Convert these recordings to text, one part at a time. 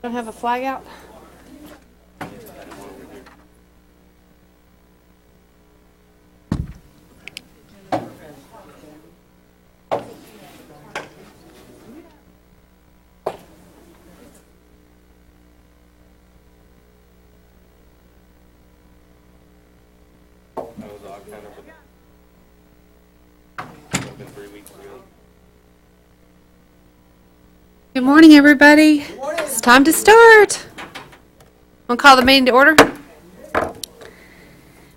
Don't have a flag out? Good morning, everybody. It's time to start. We'll call the meeting to order.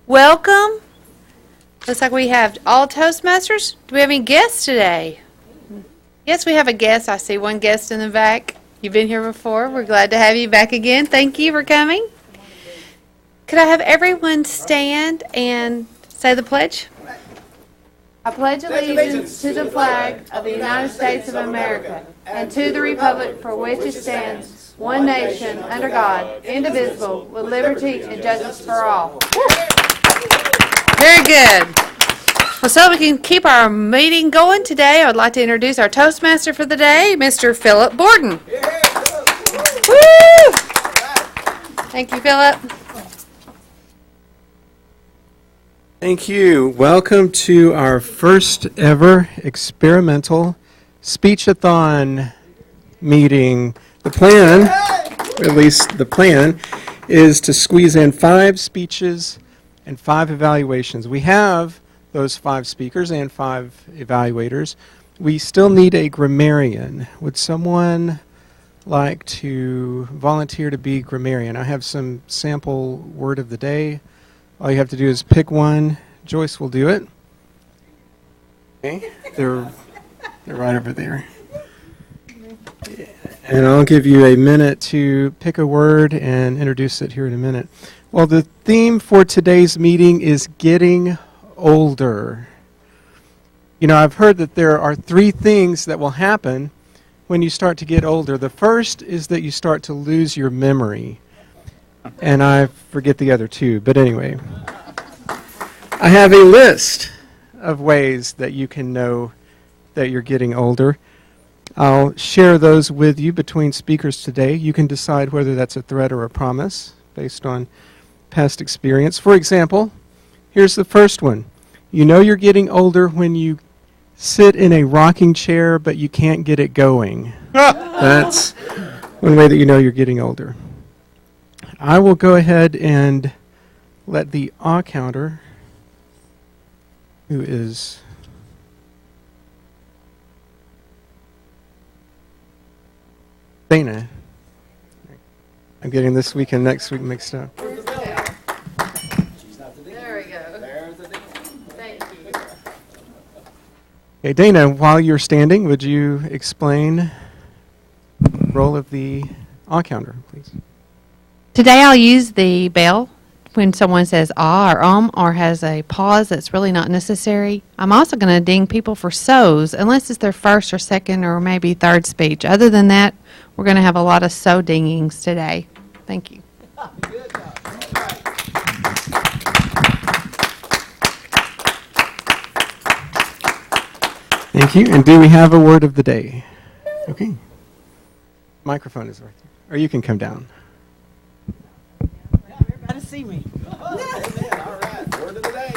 Welcome. Looks like we have all Toastmasters. Do we have any guests today? Yes, we have a guest. I see one guest in the back. You've been here before. We're glad to have you back again. Thank you for coming. Could I have everyone stand and say the pledge? I pledge allegiance to the flag of the United States of America and to the republic for which it stands, one nation, under God, indivisible, with liberty and justice for all. Very good. Well, so we can keep our meeting going today, I would like to introduce our Toastmaster for the day, Mr. Philip Borden. Woo! Thank you, Philip. Thank you. Welcome to our first ever experimental speech-a-thon meeting. The plan, or at least the plan, is to squeeze in 5 speeches and 5 evaluations. We have those 5 speakers and 5 evaluators. We still need a grammarian. Would someone like to volunteer to be grammarian? I have some sample word of the day. All you have to do is pick one. Joyce will do it. Okay, they're right over there. And I'll give you a minute to pick a word and introduce it here in a minute. Well, the theme for today's meeting is getting older. You know, I've heard that there are 3 things that will happen when you start to get older. The first is that you start to lose your memory. And I forget the other 2, but anyway. I have a list of ways that you can know that you're getting older. I'll share those with you between speakers today. You can decide whether that's a threat or a promise based on past experience. For example, here's the first one. You know you're getting older when you sit in a rocking chair but you can't get it going. That's one way that you know you're getting older. I will go ahead and let the awe counter, who is Dana. I'm getting this week and next week mixed up. There we go. Thank you. Okay, Dana, while you're standing, would you explain the role of the awe counter, please? Today I'll use the bell when someone says ah or has a pause that's really not necessary. I'm also going to ding people for so's unless it's their first or second or maybe third speech. Other than that, we're going to have a lot of so dingings today. Thank you. Thank you. And do we have a word of the day? Okay. Microphone is right there. Or you can come down. To see me. All right, word of the day.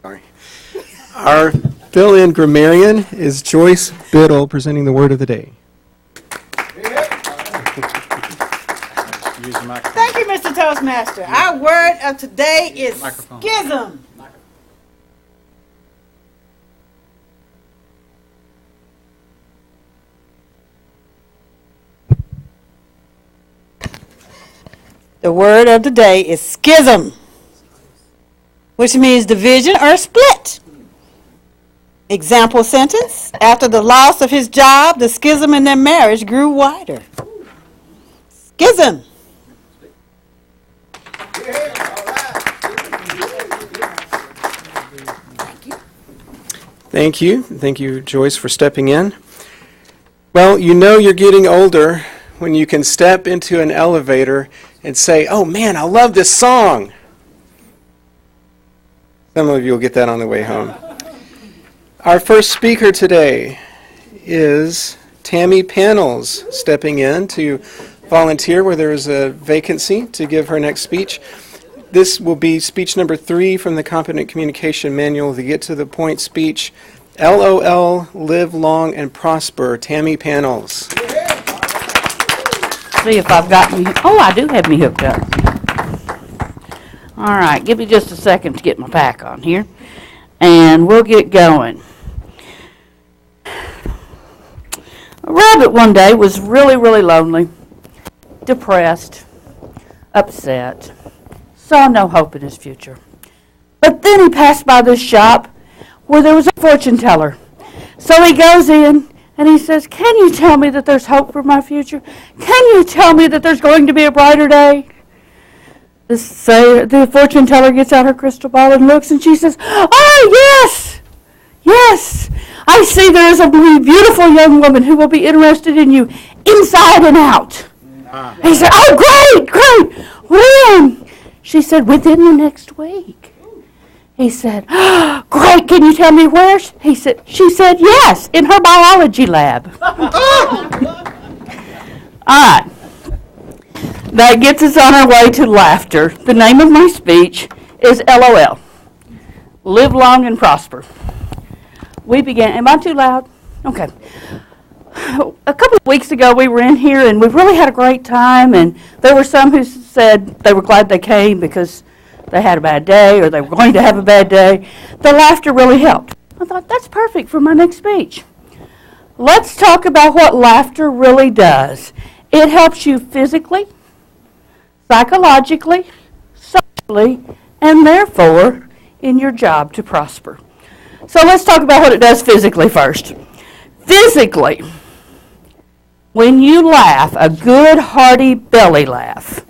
Sorry. Our fill-in grammarian is Joyce Biddle presenting the word of the day. Thank you, Mr. Toastmaster. Our word of today is schism. The word of the day is schism, which means division or split. Example sentence: after the loss of his job, the schism in their marriage grew wider. Schism. Thank you. Thank you, Joyce, for stepping in. Well, you know you're getting older when you can step into an elevator and say, oh man, I love this song. Some of you will get that on the way home. Our first speaker today is Tammy Panels stepping in to volunteer where there is a vacancy to give her next speech. This will be speech number 3 from the Competent Communication Manual, the Get to the Point speech. LOL, live long and prosper. Tammy Panels. See if I've got me. Oh, I do have me hooked up. All right, give me just a second to get my pack on here, and we'll get going. A rabbit one day was really, really lonely, depressed, upset, saw no hope in his future. But then he passed by this shop where there was a fortune teller. So he goes in and he says, "Can you tell me that there's hope for my future? Can you tell me that there's going to be a brighter day?" The fortune teller gets out her crystal ball and looks, and she says, "Oh, yes, yes. I see there is a beautiful young woman who will be interested in you inside and out." He said, "Oh, great, great. When?" She said, "Within the next week." He said, "Oh, great. Can you tell me where?" She said, "Yes, in her biology lab." All right. That gets us on our way to laughter. The name of my speech is LOL. Live long and prosper. We began, am I too loud? Okay. A couple of weeks ago we were in here and we really had a great time, and there were some who said they were glad they came because they had a bad day or they were going to have a bad day. The laughter really helped. I thought, that's perfect for my next speech. Let's talk about what laughter really does. It helps you physically, psychologically, socially, and therefore in your job to prosper. So let's talk about what it does physically first. Physically, when you laugh, a good hearty belly laugh,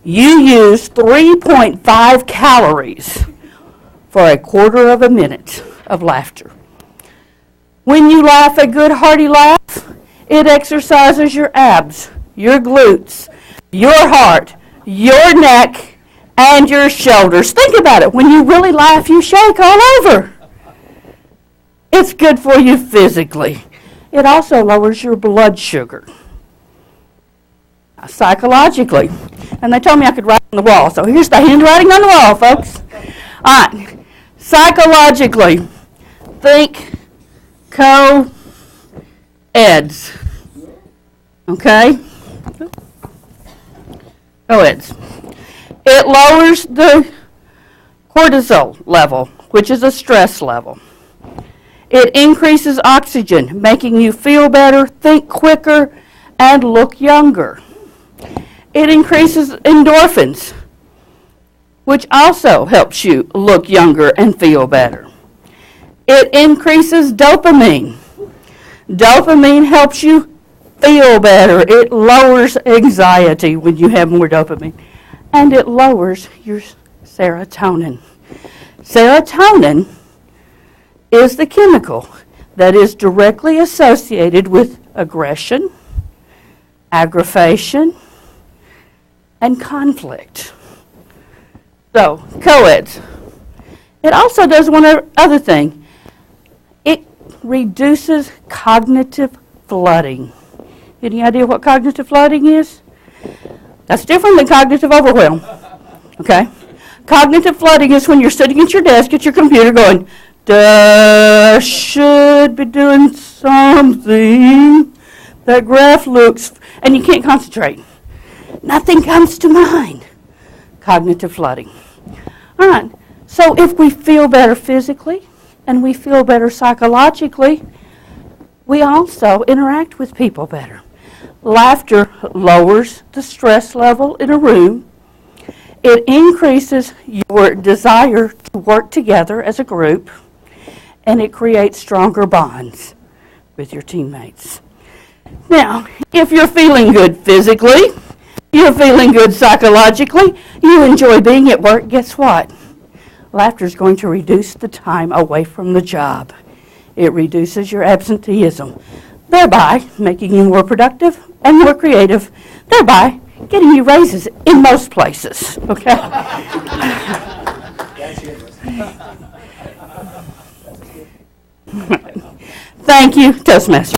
you use 3.5 calories for a quarter of a minute of laughter. When you laugh a good hearty laugh, it exercises your abs, your glutes, your heart, your neck, and your shoulders. Think about it. When you really laugh, you shake all over. It's good for you physically. It also lowers your blood sugar. Psychologically, and they told me I could write on the wall, so here's the handwriting on the wall, folks. All right. Psychologically, think co-eds. Okay? Co-eds. It lowers the cortisol level, which is a stress level. It increases oxygen, making you feel better, think quicker, and look younger. It increases endorphins, which also helps you look younger and feel better. It increases dopamine. Dopamine helps you feel better. It lowers anxiety when you have more dopamine. And it lowers your serotonin. Serotonin is the chemical that is directly associated with aggression, aggravation, and conflict. So, co-eds. It also does one other thing. It reduces cognitive flooding. Any idea what cognitive flooding is? That's different than cognitive overwhelm. Okay? Cognitive flooding is when you're sitting at your desk at your computer going, duh, should be doing something. That graph looks, and you can't concentrate. Nothing comes to mind. Cognitive flooding. All right, so if we feel better physically and we feel better psychologically, we also interact with people better. Laughter lowers the stress level in a room. It increases your desire to work together as a group, and it creates stronger bonds with your teammates. Now, if you're feeling good physically, you're feeling good psychologically, you enjoy being at work, guess what? Laughter is going to reduce the time away from the job. It reduces your absenteeism, thereby making you more productive and more creative, thereby getting you raises in most places, okay? Thank you, Toastmaster.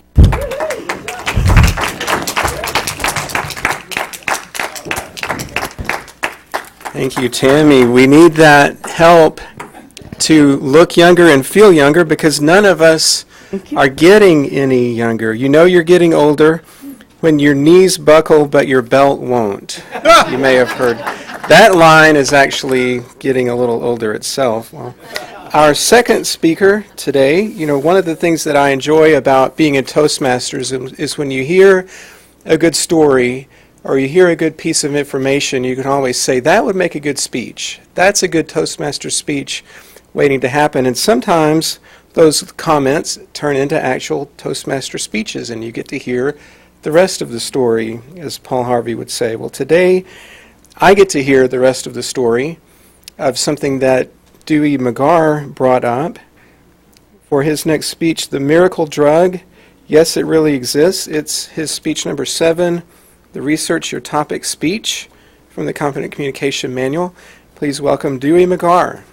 Thank you, Tammy. We need that help to look younger and feel younger because none of us are getting any younger. You know you're getting older when your knees buckle but your belt won't. You may have heard. That line is actually getting a little older itself. Well, our second speaker today, one of the things that I enjoy about being in Toastmasters is when you hear a good story or you hear a good piece of information, you can always say, that would make a good speech. That's a good Toastmaster speech waiting to happen. And sometimes those comments turn into actual Toastmaster speeches, and you get to hear the rest of the story, as Paul Harvey would say. Well, today, I get to hear the rest of the story of something that Dewey McGarr brought up for his next speech, The Miracle Drug. Yes, it really exists. It's his speech number 7, the Research Your Topic speech from the Confident Communication Manual. Please welcome Dewey McGarr.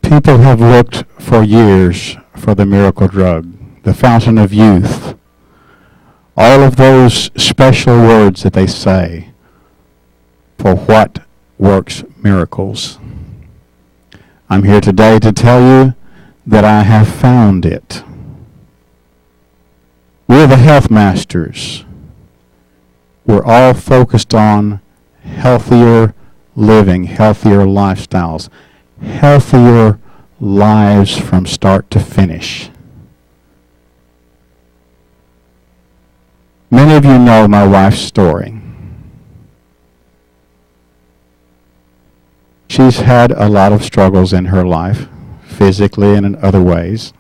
People have looked for years for the miracle drug, the fountain of youth, all of those special words that they say for what works miracles. I'm here today to tell you that I have found it. We're the Healthmasters. We're all focused on healthier living, healthier lifestyles, healthier lives from start to finish. Many of you know my wife's story. She's had a lot of struggles in her life, physically and in other ways.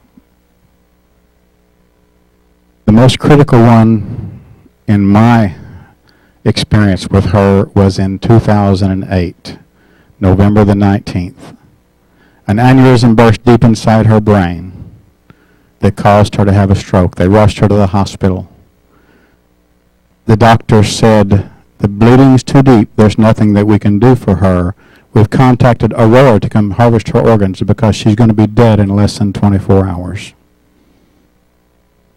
The most critical one in my experience with her was in 2008, November the 19th. An aneurysm burst deep inside her brain that caused her to have a stroke. They rushed her to the hospital. The doctor said, the bleeding's too deep. There's nothing that we can do for her. We've contacted Aurora to come harvest her organs because she's going to be dead in less than 24 hours.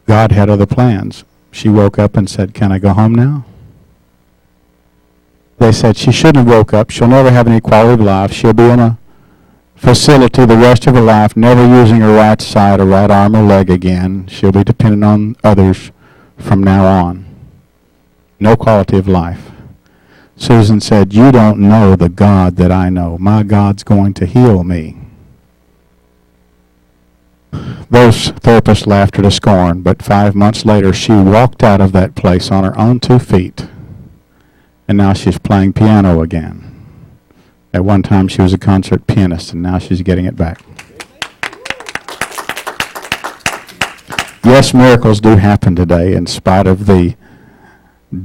God had other plans. She woke up and said, can I go home now? They said she shouldn't have woke up. She'll never have any quality of life. She'll be in a facility the rest of her life, never using her right side or right arm or leg again. She'll be dependent on others from now on. No quality of life. Susan said, you don't know the God that I know. My God's going to heal me. Those therapists laughed her to scorn, but 5 months later she walked out of that place on her own 2 feet, and now she's playing piano again. At one time she was a concert pianist, and now she's getting it back. Yes, miracles do happen today in spite of the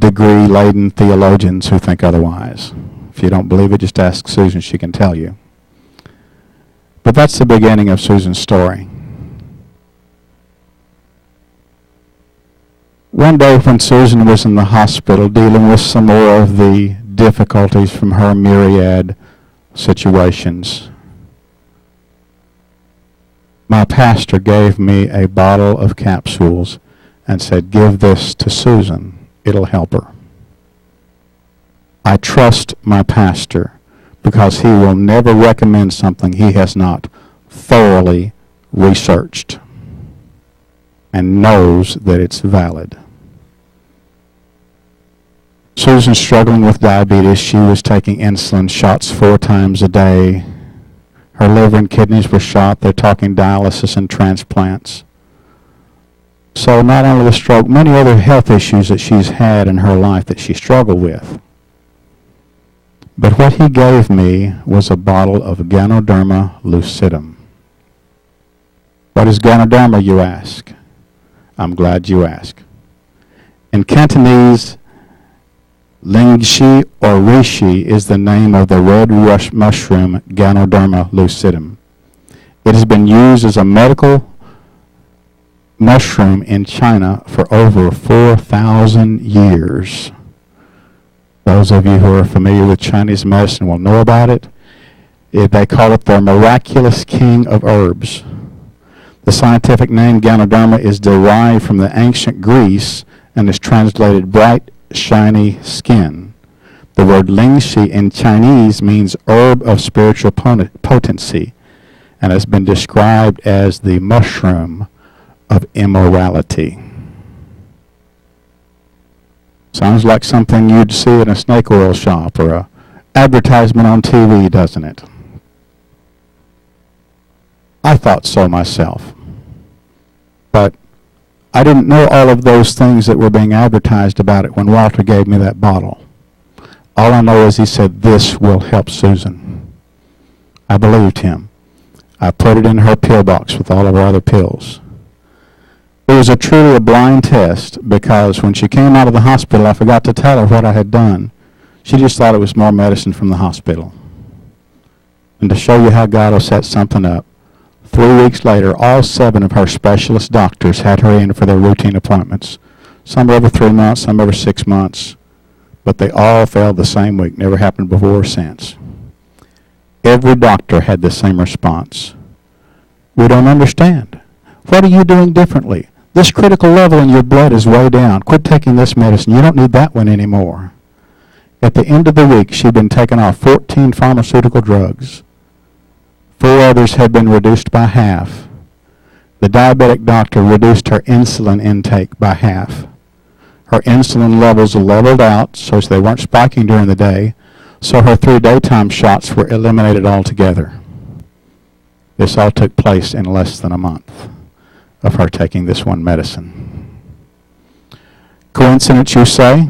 degree-laden theologians who think otherwise. If you don't believe it, just ask Susan. She can tell you. But that's the beginning of Susan's story. One day when Susan was in the hospital dealing with some more of the difficulties from her myriad situations, my pastor gave me a bottle of capsules and said, give this to Susan. It'll help her. I trust my pastor because he will never recommend something he has not thoroughly researched and knows that it's valid. Susan's struggling with diabetes. She was taking insulin shots 4 times a day. Her liver and kidneys were shot. They're talking dialysis and transplants. So not only the stroke, many other health issues that she's had in her life that she struggled with. But what he gave me was a bottle of Ganoderma lucidum. What is Ganoderma, you ask? I'm glad you ask. In Cantonese, Lingxi or Reishi is the name of the red mushroom Ganoderma lucidum. It has been used as a medical mushroom in China for over 4,000 years. Those of you who are familiar with Chinese medicine will know about it. They call it the miraculous king of herbs. The scientific name Ganoderma is derived from the ancient Greece and is translated bright, shiny skin. The word lingxi in Chinese means herb of spiritual potency and has been described as the mushroom of immorality. Sounds like something you'd see in a snake oil shop or a advertisement on TV, doesn't it? I thought so myself. But I didn't know all of those things that were being advertised about it when Walter gave me that bottle. All I know is he said, "This will help Susan." I believed him. I put it in her pill box with all of our other pills. It was truly a blind test because when she came out of the hospital, I forgot to tell her what I had done. She just thought it was more medicine from the hospital. And to show you how God will set something up, 3 weeks later, all 7 of her specialist doctors had her in for their routine appointments. Some every 3 months, some every 6 months. But they all failed the same week. Never happened before or since. Every doctor had the same response. "We don't understand. What are you doing differently? This critical level in your blood is way down. Quit taking this medicine. You don't need that one anymore." At the end of the week, she'd been taken off 14 pharmaceutical drugs. 4 others had been reduced by half. The diabetic doctor reduced her insulin intake by half. Her insulin levels leveled out so they weren't spiking during the day, so her 3 daytime shots were eliminated altogether. This all took place in less than a month of her taking this one medicine. Coincidence, you say?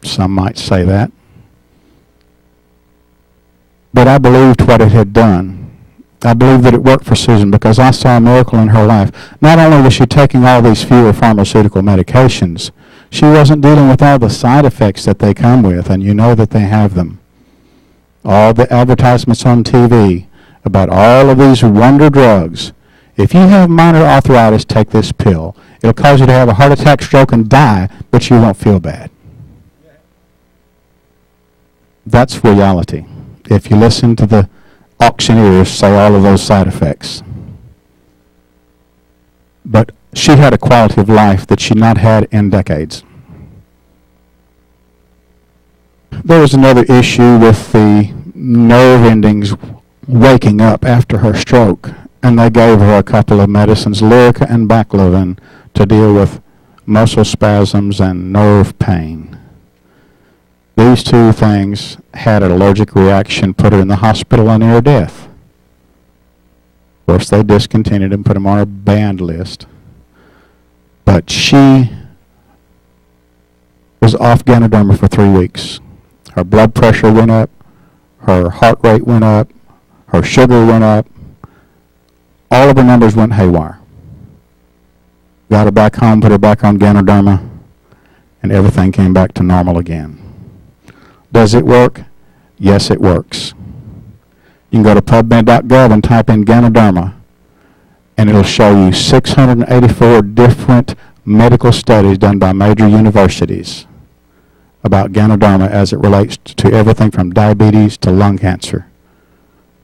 Some might say that. But I believed what it had done. I believed that it worked for Susan because I saw a miracle in her life. Not only was she taking all these fewer pharmaceutical medications, she wasn't dealing with all the side effects that they come with, and you know that they have them. All the advertisements on TV about all of these wonder drugs. If you have minor arthritis, take this pill. It'll cause you to have a heart attack, stroke, and die, but you won't feel bad. That's reality. If you listen to the auctioneers say all of those side effects. But she had a quality of life that she'd not had in decades. There was another issue with the nerve endings waking up after her stroke, and they gave her a couple of medicines, Lyrica and Baclofen, to deal with muscle spasms and nerve pain. These 2 things had an allergic reaction, put her in the hospital and near death. Of course, they discontinued and put them on a banned list. But she was off Ganoderma for 3 weeks. Her blood pressure went up, her heart rate went up, her sugar went up. All of her numbers went haywire. Got her back home, put her back on Ganoderma, and everything came back to normal again. Does it work? Yes, it works. You can go to pubmed.gov and type in Ganoderma, and it'll show you 684 different medical studies done by major universities about Ganoderma as it relates to everything from diabetes to lung cancer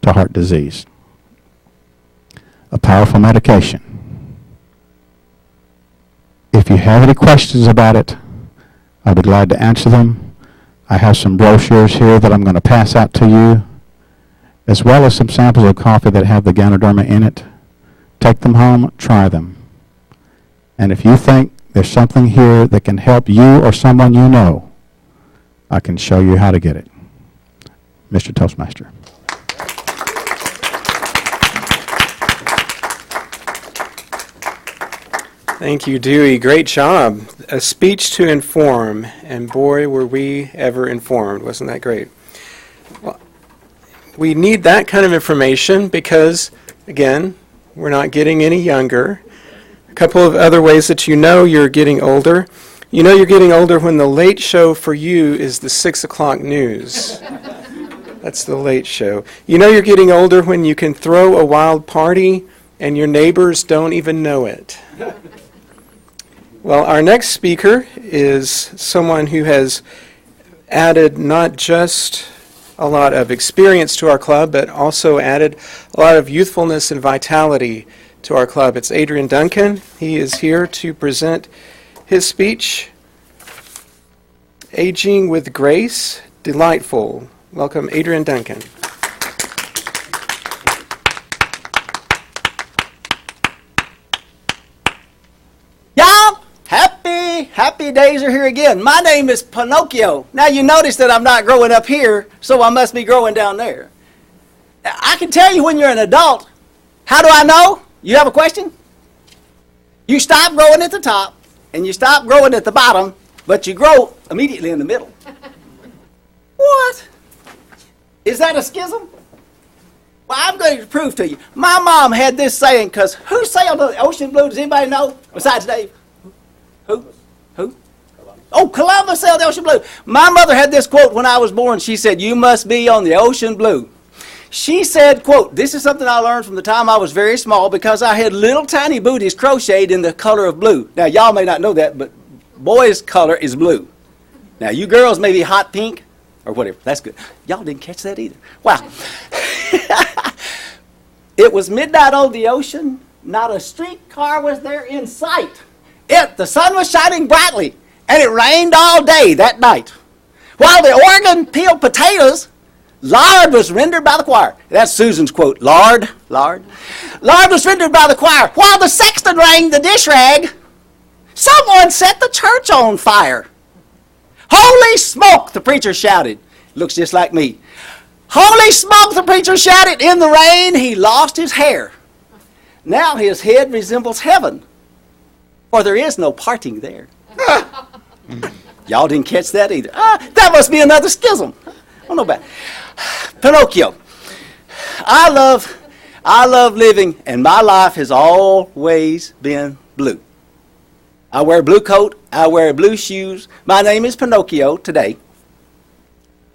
to heart disease. A powerful medication. If you have any questions about it, I'll be glad to answer them. I have some brochures here that I'm going to pass out to you, as well as some samples of coffee that have the Ganoderma in it. Take them home, try them. And if you think there's something here that can help you or someone you know, I can show you how to get it. Mr. Toastmaster. Thank you, Dewey. Great job. A speech to inform, and boy, were we ever informed. Wasn't that great? Well, we need that kind of information because, again, we're not getting any younger. A couple of other ways that you know you're getting older. You know you're getting older when the late show for you is the 6 o'clock news. That's the late show. You know you're getting older when you can throw a wild party and your neighbors don't even know it. Well, our next speaker is someone who has added not just a lot of experience to our club, but also added a lot of youthfulness and vitality to our club. It's Adrian Duncan. He is here to present his speech, Aging with Grace, Delightful. Welcome, Adrian Duncan. Y'all, happy days are here again. My name is Pinocchio. Now you notice that I'm not growing up here, so I must be growing down there. I can tell you when you're an adult. How do I know? You have a question? You stop growing at the top, and you stop growing at the bottom, but you grow immediately in the middle. What? Is that a schism? Well, I'm going to prove to you. My mom had this saying, because who sailed the ocean blue? Does anybody know? Besides Dave? Who? Oh, Columbus sailed the ocean blue. My mother had this quote when I was born. She said, "You must be on the ocean blue." She said, quote, this is something I learned from the time I was very small because I had little tiny booties crocheted in the color of blue. Now, y'all may not know that, but boys' color is blue. Now, you girls may be hot pink or whatever. That's good. Y'all didn't catch that either. Wow. It was midnight on the ocean. Not a streetcar was there in sight. The sun was shining brightly, and it rained all day that night. While the organ peeled potatoes, lard was rendered by the choir. That's Susan's quote. Lard was rendered by the choir. While the sexton rang the dish rag, someone set the church on fire. Holy smoke, the preacher shouted. Looks just like me. Holy smoke, the preacher shouted. In the rain, he lost his hair. Now his head resembles heaven, for there is no parting there. Y'all didn't catch that either. That must be another schism. I don't know about it. Pinocchio. I love living, and my life has always been blue. I wear a blue coat. I wear blue shoes. My name is Pinocchio today,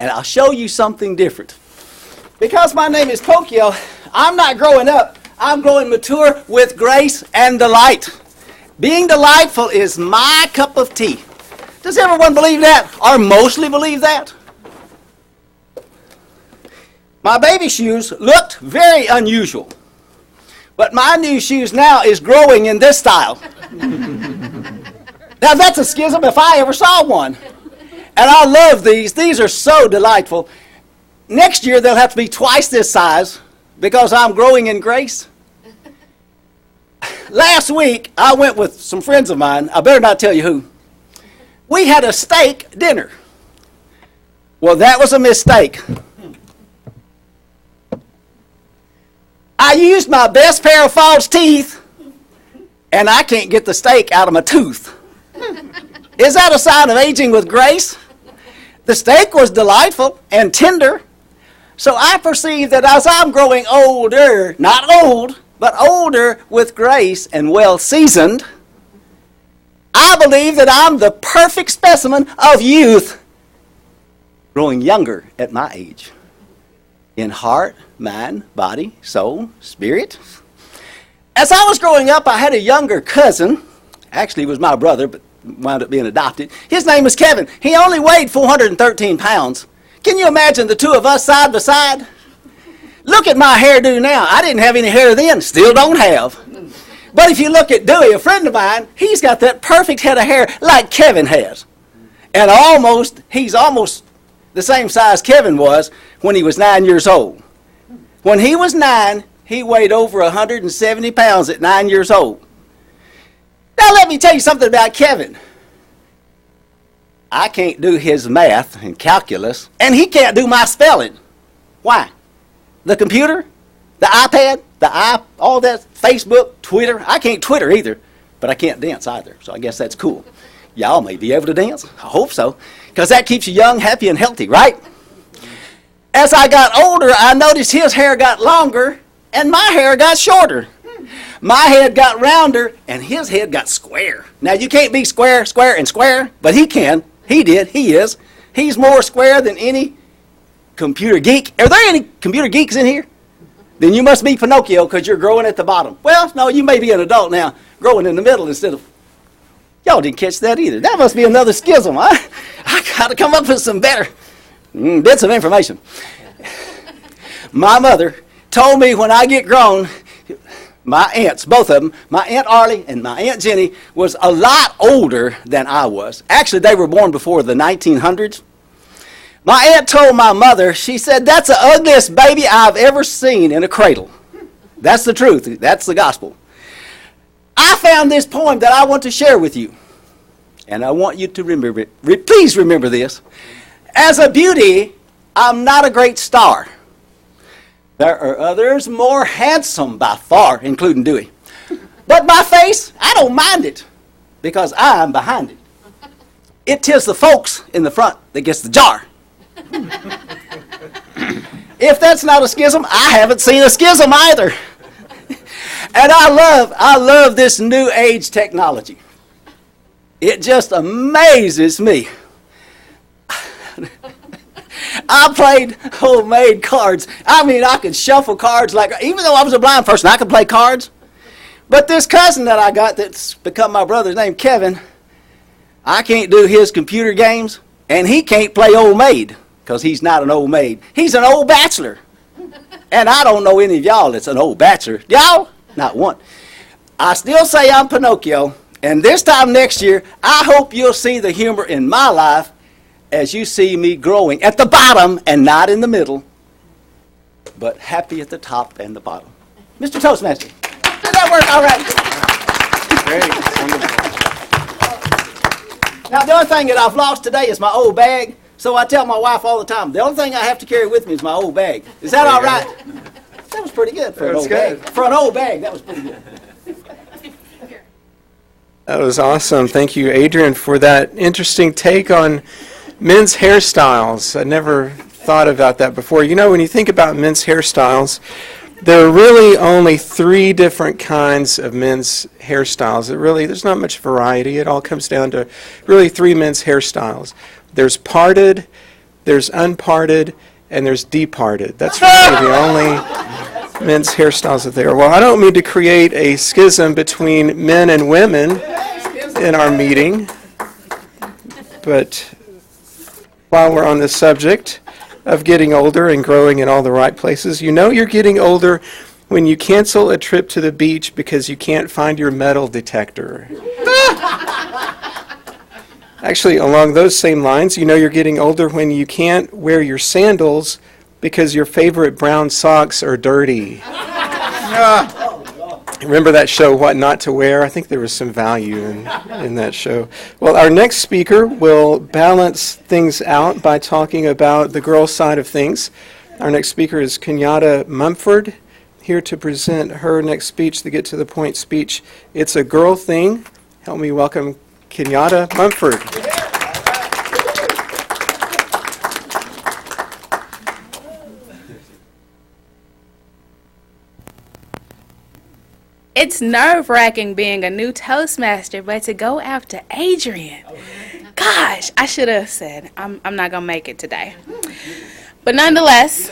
and I'll show you something different. Because my name is Pinocchio, I'm not growing up. I'm growing mature with grace and delight. Being delightful is my cup of tea. Does everyone believe that, or mostly believe that? My baby shoes looked very unusual, but my new shoes now is growing in this style. Now that's a schism if I ever saw one. And I love these. These are so delightful. Next year they'll have to be twice this size because I'm growing in grace. Last week I went with some friends of mine. I better not tell you who. We had a steak dinner. Well, that was a mistake. I used my best pair of false teeth, and I can't get the steak out of my tooth. Is that a sign of aging with grace? The steak was delightful and tender, so I perceive that as I'm growing older, not old, but older with grace and well seasoned, I believe that I'm the perfect specimen of youth, growing younger at my age. In heart, mind, body, soul, spirit. As I was growing up, I had a younger cousin. Actually, he was my brother, but wound up being adopted. His name was Kevin. He only weighed 413 pounds. Can you imagine the two of us side by side? Look at my hairdo now. I didn't have any hair then, still don't have. But if you look at Dewey, a friend of mine, he's got that perfect head of hair like Kevin has. And he's almost the same size Kevin was when he was 9 years old. When he was 9, he weighed over 170 pounds at 9 years old. Now let me tell you something about Kevin. I can't do his math and calculus, and he can't do my spelling. Why? The computer, the iPad, all that, Facebook, Twitter. I can't Twitter either, but I can't dance either, so I guess that's cool. Y'all may be able to dance. I hope so, because that keeps you young, happy, and healthy, right? As I got older, I noticed his hair got longer, and my hair got shorter. My head got rounder, and his head got square. Now, you can't be square, square, and square, but he can. He did. He is. He's more square than any computer geek. Are there any computer geeks in here? Then you must be Pinocchio because you're growing at the bottom. Well, no, you may be an adult now, growing in the middle instead of... Y'all didn't catch that either. That must be another schism. I got to come up with some better Bits of information. My mother told me when I get grown, my aunts, both of them, my Aunt Arlie and my Aunt Jenny, was a lot older than I was. Actually, they were born before the 1900s. My aunt told my mother, she said, "That's the ugliest baby I've ever seen in a cradle." That's the truth. That's the gospel. I found this poem that I want to share with you. And I want you to remember it. Please remember this. As a beauty, I'm not a great star. There are others more handsome by far, including Dewey. But my face, I don't mind it, because I'm behind it. It 'tis the folks in the front that gets the jar. If that's not a schism, I haven't seen a schism either. And I love this new age technology. It just amazes me. I played homemade cards. I mean, I could shuffle cards like, even though I was a blind person, I could play cards. But this cousin that I got that's become my brother's name, Kevin, I can't do his computer games, and he can't play old maid, because he's not an old maid. He's an old bachelor. And I don't know any of y'all that's an old bachelor. Y'all? Not one. I still say I'm Pinocchio, and this time next year, I hope you'll see the humor in my life as you see me growing at the bottom and not in the middle, but happy at the top and the bottom. Mr. Toastmaster, did that work all right? Great. Now, the only thing that I've lost today is my old bag, so I tell my wife all the time, the only thing I have to carry with me is my old bag. Is that all right? That was pretty good for an old bag. For an old bag, that was pretty good. That was awesome. Thank you, Adrian, for that interesting take on men's hairstyles. I never thought about that before. You know, when you think about men's hairstyles, there are really only 3 different kinds of men's hairstyles. There's not much variety. It all comes down to really 3 men's hairstyles. There's parted, there's unparted, and there's departed. That's really the only men's hairstyles that there are. Well, I don't mean to create a schism between men and women in our meeting, but while we're on the subject of getting older and growing in all the right places, you know you're getting older when you cancel a trip to the beach because you can't find your metal detector. Actually, along those same lines, you know you're getting older when you can't wear your sandals because your favorite brown socks are dirty. Remember that show, What Not to Wear? I think there was some value in that show. Well, our next speaker will balance things out by talking about the girl side of things. Our next speaker is Kenyatta Mumford, here to present her next speech, the Get to the Point speech. It's a girl thing. Help me welcome Kenyatta Mumford. It's nerve-wracking being a new Toastmaster, but to go after Adrian, gosh, I should have said, I'm not going to make it today. But nonetheless,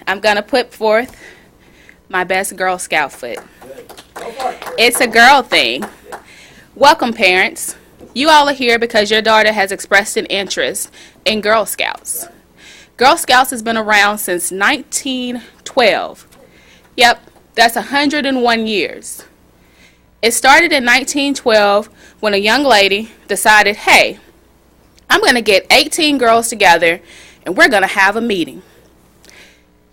I'm going to put forth my best Girl Scout foot. It's a girl thing. Welcome, parents. You all are here because your daughter has expressed an interest in Girl Scouts. Girl Scouts has been around since 1912. Yep, that's 101 years. It started in 1912 when a young lady decided, hey, I'm going to get 18 girls together and we're going to have a meeting.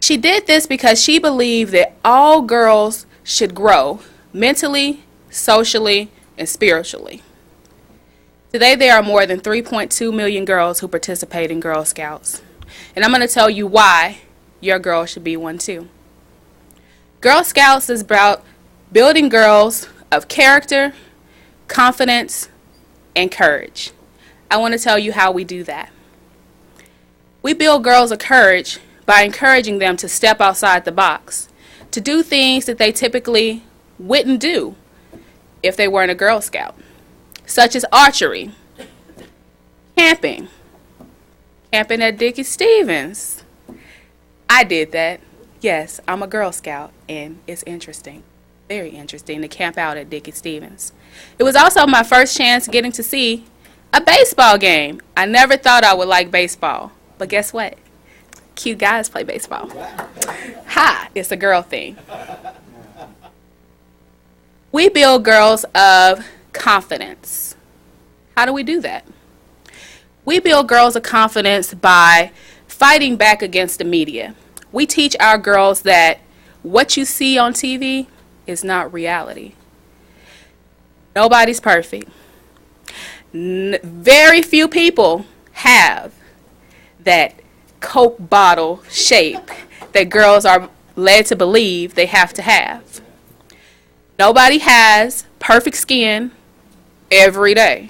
She did this because she believed that all girls should grow mentally, socially, and spiritually. Today there are more than 3.2 million girls who participate in Girl Scouts. And I'm going to tell you why your girl should be one too. Girl Scouts is about building girls of character, confidence, and courage. I want to tell you how we do that. We build girls of courage by encouraging them to step outside the box, to do things that they typically wouldn't do if they weren't a Girl Scout, such as archery, camping at Dickie Stevens. I did that. Yes, I'm a Girl Scout, and it's interesting, very interesting to camp out at Dickie Stevens. It was also my first chance getting to see a baseball game. I never thought I would like baseball, but guess what? cute guys play baseball. Ha, it's a girl thing. We build girls of confidence. How do we do that? We build girls of confidence by fighting back against the media. We teach our girls that what you see on TV is not reality. Nobody's perfect. Very few people have that Coke bottle shape that girls are led to believe they have to have. Nobody has perfect skin every day.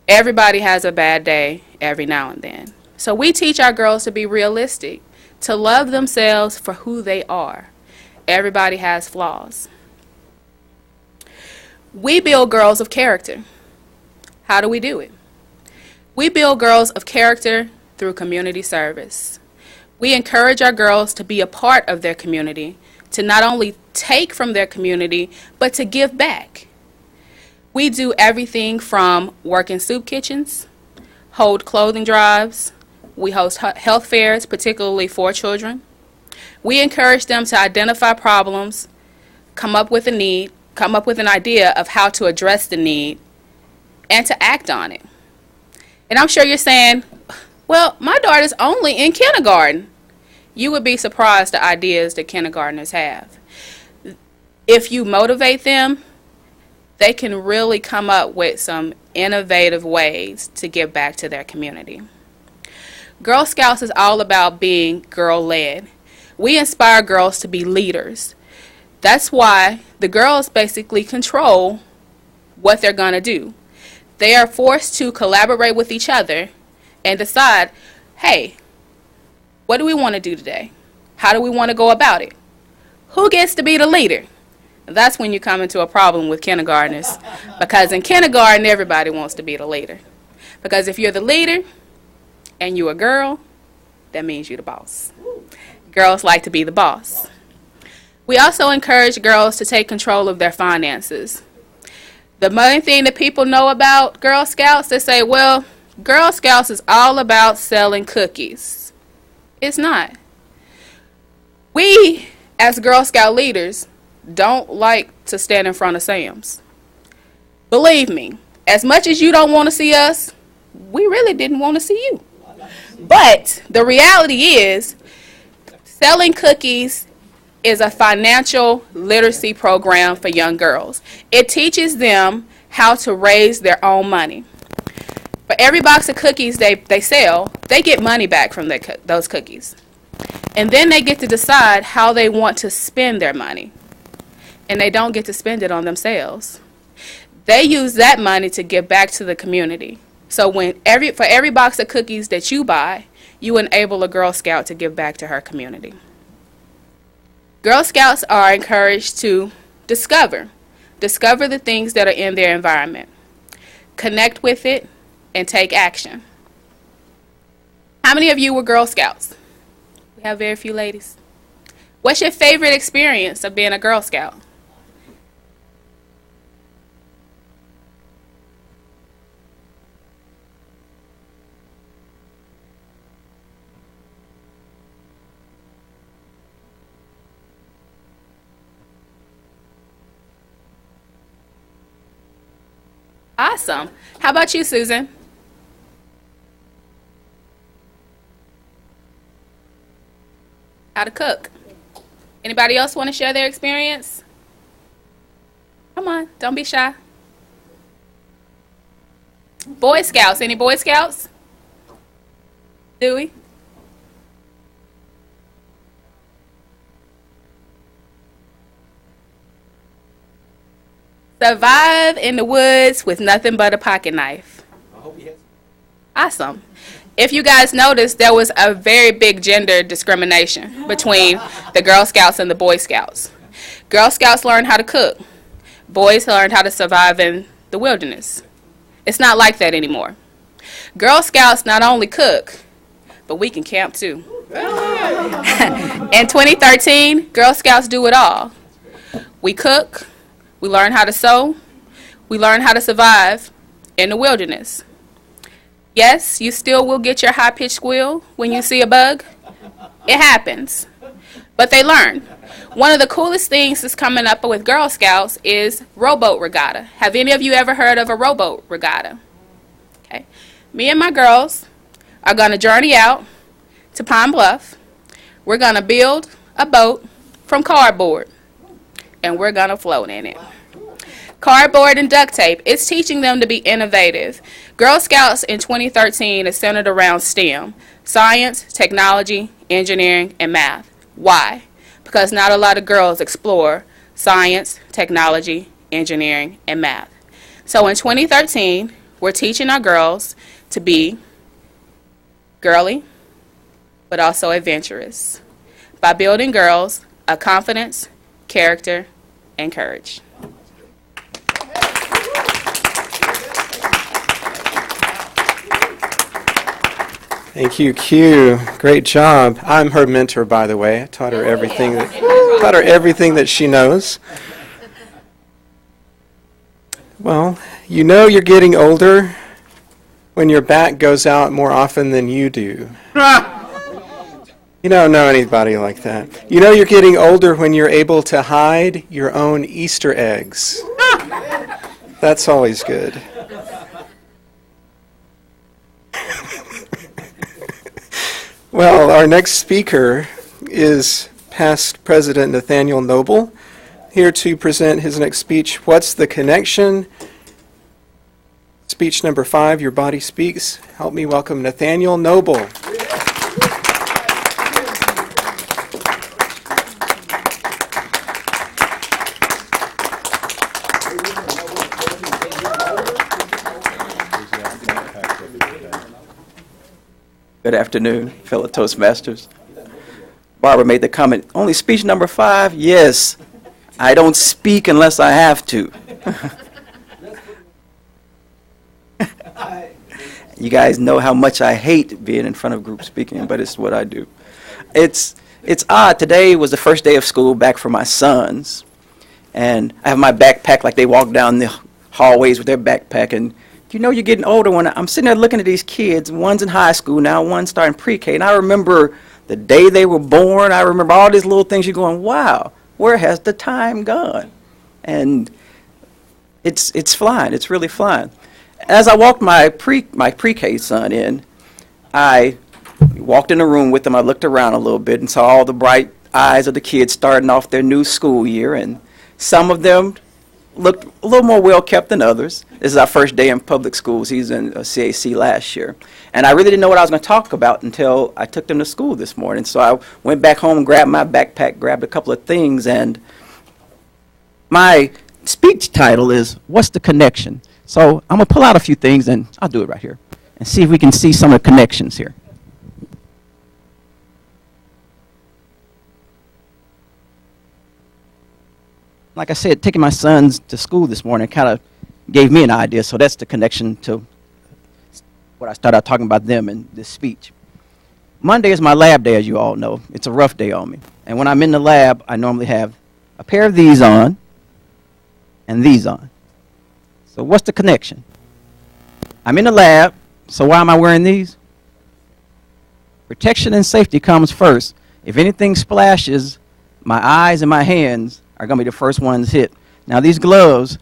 Everybody has a bad day every now and then. So we teach our girls to be realistic, to love themselves for who they are. Everybody has flaws. We build girls of character. How do we do it? We build girls of character through community service. We encourage our girls to be a part of their community, to not only take from their community, but to give back. We do everything from work in soup kitchens, hold clothing drives. We host health fairs, particularly for children. We encourage them to identify problems, come up with a need, come up with an idea of how to address the need, and to act on it. And I'm sure you're saying, well, my daughter's only in kindergarten. You would be surprised the ideas that kindergartners have. If you motivate them, they can really come up with some innovative ways to give back to their community. Girl Scouts is all about being girl-led. We inspire girls to be leaders. That's why the girls basically control what they're going to do. They are forced to collaborate with each other and decide, hey, what do we want to do today? How do we want to go about it? Who gets to be the leader? That's when you come into a problem with kindergartners, because in kindergarten, everybody wants to be the leader. Because if you're the leader and you're a girl, that means you're the boss. Girls like to be the boss. We also encourage girls to take control of their finances. The main thing that people know about Girl Scouts, they say, well, Girl Scouts is all about selling cookies. It's not. We, as Girl Scout leaders, don't like to stand in front of Sam's. Believe me, as much as you don't want to see us, we really didn't want to see you. But the reality is, selling cookies is a financial literacy program for young girls. It teaches them how to raise their own money. For every box of cookies they sell, they get money back from those cookies. And then they get to decide how they want to spend their money. And they don't get to spend it on themselves. They use that money to give back to the community. So for every box of cookies that you buy, you enable a Girl Scout to give back to her community. Girl Scouts are encouraged to discover the things that are in their environment, connect with it, and take action. How many of you were Girl Scouts? We have very few ladies. What's your favorite experience of being a Girl Scout? Awesome. How about you, Susan? How to cook. Anybody else want to share their experience? Come on, don't be shy. Boy Scouts. Any Boy Scouts? Dewey? Survive in the woods with nothing but a pocket knife. Awesome. If you guys noticed, there was a very big gender discrimination between the Girl Scouts and the Boy Scouts. Girl Scouts learned how to cook. Boys learned how to survive in the wilderness. It's not like that anymore. Girl Scouts not only cook, but we can camp too. In 2013, Girl Scouts do it all. We cook. We learn how to sew. We learn how to survive in the wilderness. Yes, you still will get your high-pitched squeal when you see a bug. It happens. But they learn. One of the coolest things that's coming up with Girl Scouts is rowboat regatta. Have any of you ever heard of a rowboat regatta? Okay. Me and my girls are going to journey out to Pine Bluff. We're going to build a boat from cardboard, and we're going to float in it. Cardboard and duct tape. It's teaching them to be innovative. Girl Scouts in 2013 is centered around STEM: science, technology, engineering, and math. Why? Because not a lot of girls explore science, technology, engineering, and math. So in 2013, we're teaching our girls to be girly, but also adventurous, by building girls a confidence, character, and courage. Thank you, Q. Great job. I'm her mentor, by the way. I taught her everything that she knows. Well, you know you're getting older when your back goes out more often than you do. You don't know anybody like that. You know you're getting older when you're able to hide your own Easter eggs. That's always good. Well, our next speaker is past President Nathaniel Noble, here to present his next speech, What's the Connection? Speech number 5, Your Body Speaks. Help me welcome Nathaniel Noble. Good afternoon, fellow Toastmasters. Barbara made the comment, only speech number 5? Yes, I don't speak unless I have to. You guys know how much I hate being in front of group speaking, but it's what I do. It's odd. Today was the first day of school back for my sons, and I have my backpack like they walk down the hallways with their backpack, and you know you're getting older when I'm sitting there looking at these kids. One's in high school now, one's starting pre-K, and I remember the day they were born. I remember all these little things. You're going, wow, where has the time gone? And it's flying. It's really flying. As I walked my pre-K son in, I walked in the room with him. I looked around a little bit and saw all the bright eyes of the kids starting off their new school year, and some of them looked a little more well-kept than others. This is our first day in public schools. He's in CAC last year. And I really didn't know what I was going to talk about until I took them to school this morning. So I went back home, grabbed my backpack, grabbed a couple of things, and my speech title is, What's the Connection? So I'm going to pull out a few things, and I'll do it right here, and see if we can see some of the connections here. Like I said, taking my sons to school this morning kind of gave me an idea, so that's the connection to what I started out talking about them in this speech. Monday is my lab day, as you all know. It's a rough day on me. And when I'm in the lab, I normally have a pair of these on and these on. So what's the connection? I'm in the lab, so why am I wearing these? Protection and safety comes first. If anything splashes, my eyes and my hands are going to be the first ones hit. Now these gloves,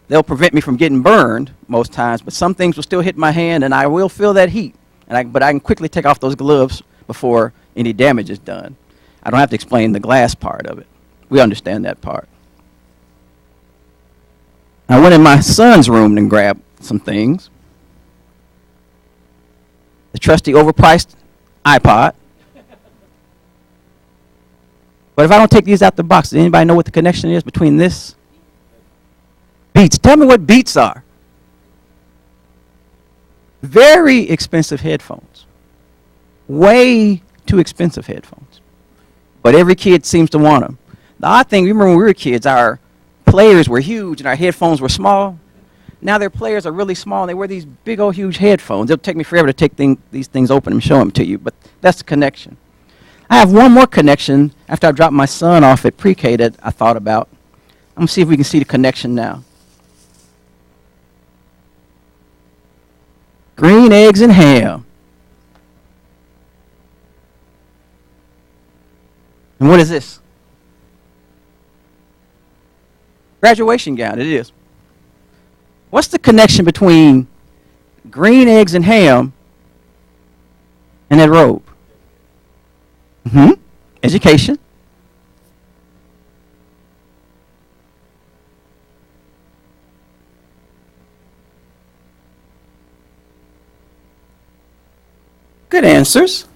they'll prevent me from getting burned most times, but some things will still hit my hand and I will feel that heat. But I can quickly take off those gloves before any damage is done. I don't have to explain the glass part of it. We understand that part. I went in my son's room and grabbed some things. The trusty overpriced iPod. But if I don't take these out the box, does anybody know what the connection is between this? Beats. Tell me what Beats are. Very expensive headphones. Way too expensive headphones. But every kid seems to want them. The odd thing, remember when we were kids, our players were huge and our headphones were small. Now their players are really small and they wear these big old huge headphones. It'll take me forever to take these things open and show them to you, but that's the connection. I have one more connection after I dropped my son off at pre-K that I thought about. I'm going to see if we can see the connection now. Green eggs and ham. And what is this? Graduation gown, it is. What's the connection between green eggs and ham and that robe? Education. Good answers.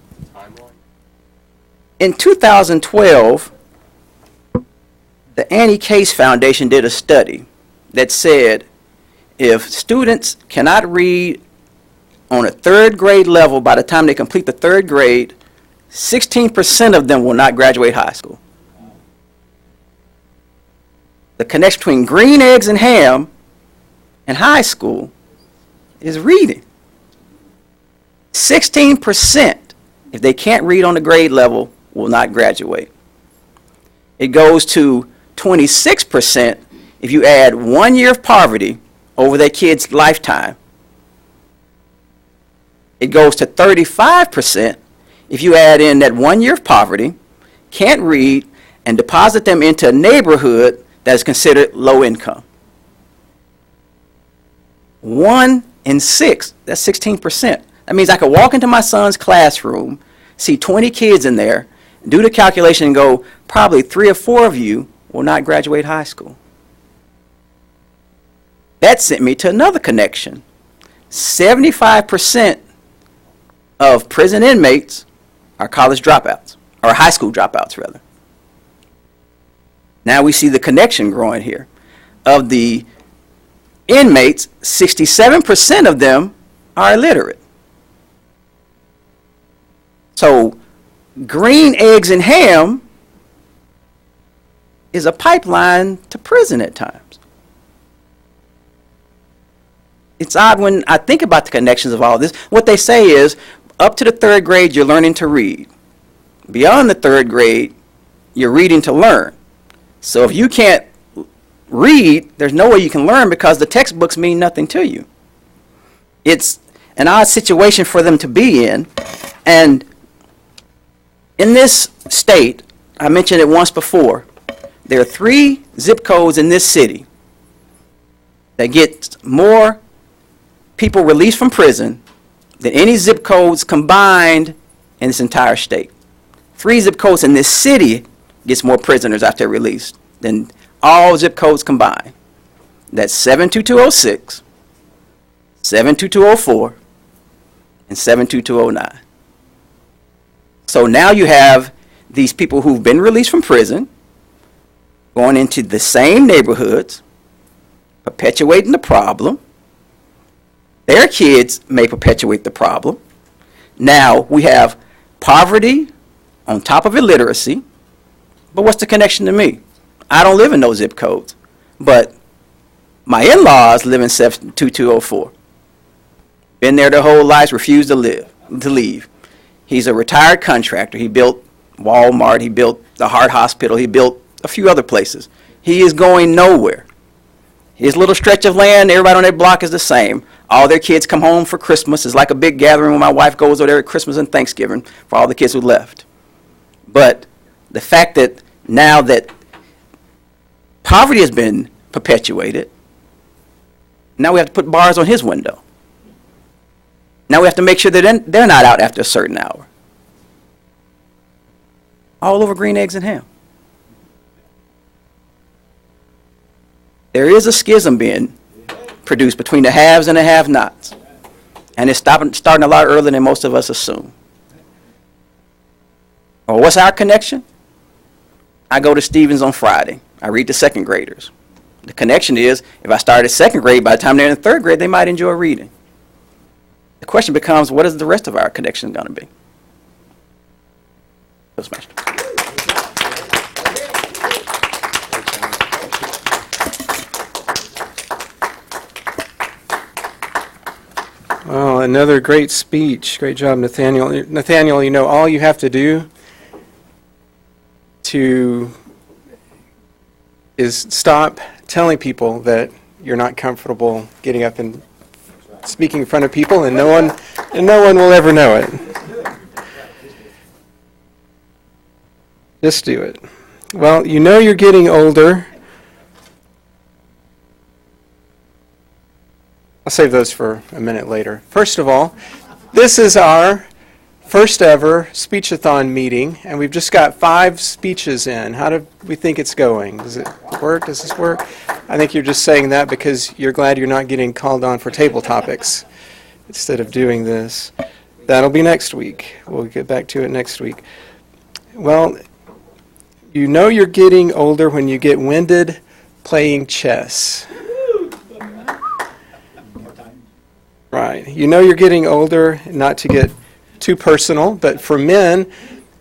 In 2012, the Annie Case Foundation did a study that said if students cannot read on a third grade level by the time they complete the third grade, 16% of them will not graduate high school. The connection between green eggs and ham and high school is reading. 16%, if they can't read on the grade level, will not graduate. It goes to 26% if you add 1 year of poverty over that kid's lifetime. It goes to 35% if you add in that 1 year of poverty, can't read, and deposit them into a neighborhood that is considered low income. 1 in 6, that's 16%. That means I could walk into my son's classroom, see 20 kids in there, do the calculation and go, probably 3 or 4 of you will not graduate high school. That sent me to another connection. 75% of prison inmates are college dropouts, or high school dropouts rather. Now we see the connection growing here. Of the inmates, 67% of them are illiterate. So green eggs and ham is a pipeline to prison at times. It's odd when I think about the connections of all this. What they say is, up to the third grade, you're learning to read. Beyond the third grade, you're reading to learn. So if you can't read, there's no way you can learn because the textbooks mean nothing to you. It's an odd situation for them to be in. And in this state, I mentioned it once before, there are 3 zip codes in this city that get more people released from prison than any zip codes combined in this entire state. 3 zip codes in this city gets more prisoners after they're released than all zip codes combined. That's 72206, 72204, and 72209. So now you have these people who've been released from prison going into the same neighborhoods, perpetuating the problem. Their kids may perpetuate the problem. Now we have poverty on top of illiteracy. But what's the connection to me? I don't live in those zip codes. But my in-laws live in 72204. Been there their whole lives, refused to leave. He's a retired contractor. He built Walmart. He built the Heart Hospital. He built a few other places. He is going nowhere. His little stretch of land, everybody on their block is the same. All their kids come home for Christmas. It's like a big gathering when my wife goes over there at Christmas and Thanksgiving for all the kids who left. But the fact that now that poverty has been perpetuated, now we have to put bars on his window. Now we have to make sure that they're not out after a certain hour. All over green eggs and ham. There is a schism being produced between the haves and the have-nots. And it's starting a lot earlier than most of us assume. Well, what's our connection? I go to Stevens on Friday. I read to second graders. The connection is, if I start at second grade, by the time they're in the third grade, they might enjoy reading. The question becomes, what is the rest of our connection going to be? Toastmaster. Well, another great speech. Great job, Nathaniel. Nathaniel, you know, all you have to do is stop telling people that you're not comfortable getting up and speaking in front of people, and no one will ever know it. Just do it. Well, you know you're getting older. I'll save those for a minute later. First of all, this is our first ever speechathon meeting, and we've just got 5 speeches in. How do we think it's going? Does it work? Does this work? I think you're just saying that because you're glad you're not getting called on for table topics instead of doing this. That'll be next week. We'll get back to it next week. Well, you know you're getting older when you get winded playing chess. Right. You know you're getting older, not to get too personal, but for men,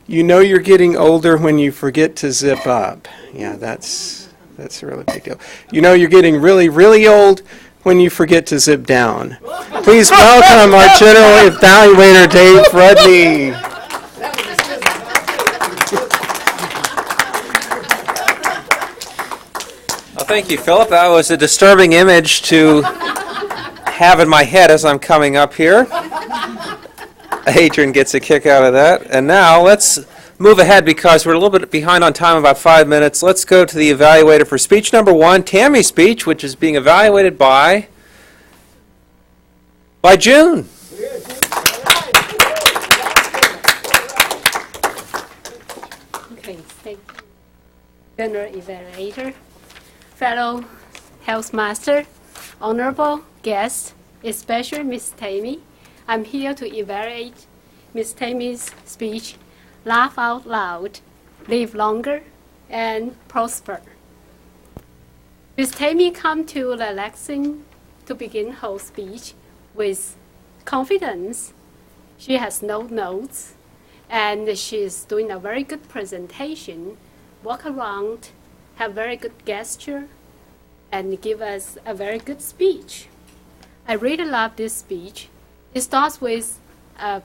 you know you're getting older when you forget to zip up. Yeah, that's a really big deal. You know you're getting really, really old when you forget to zip down. Please welcome our general evaluator, Dave Rudney. Well, thank you, Philip. That was a disturbing image to have in my head as I'm coming up here. Adrian gets a kick out of that. And now let's move ahead because we're a little bit behind on time, about 5 minutes. Let's go to the evaluator for speech number 1, Tammy's speech, which is being evaluated by June. Okay, thank you. General Evaluator, fellow Healthmaster, honorable guest, especially Ms. Tammy. I'm here to evaluate Ms. Tammy's speech, Laugh Out Loud, Live Longer, and Prosper. Ms. Tammy come to the lesson to begin her speech with confidence. She has no notes, and she's doing a very good presentation, walk around, have very good gesture, and give us a very good speech. I really love this speech. It starts with a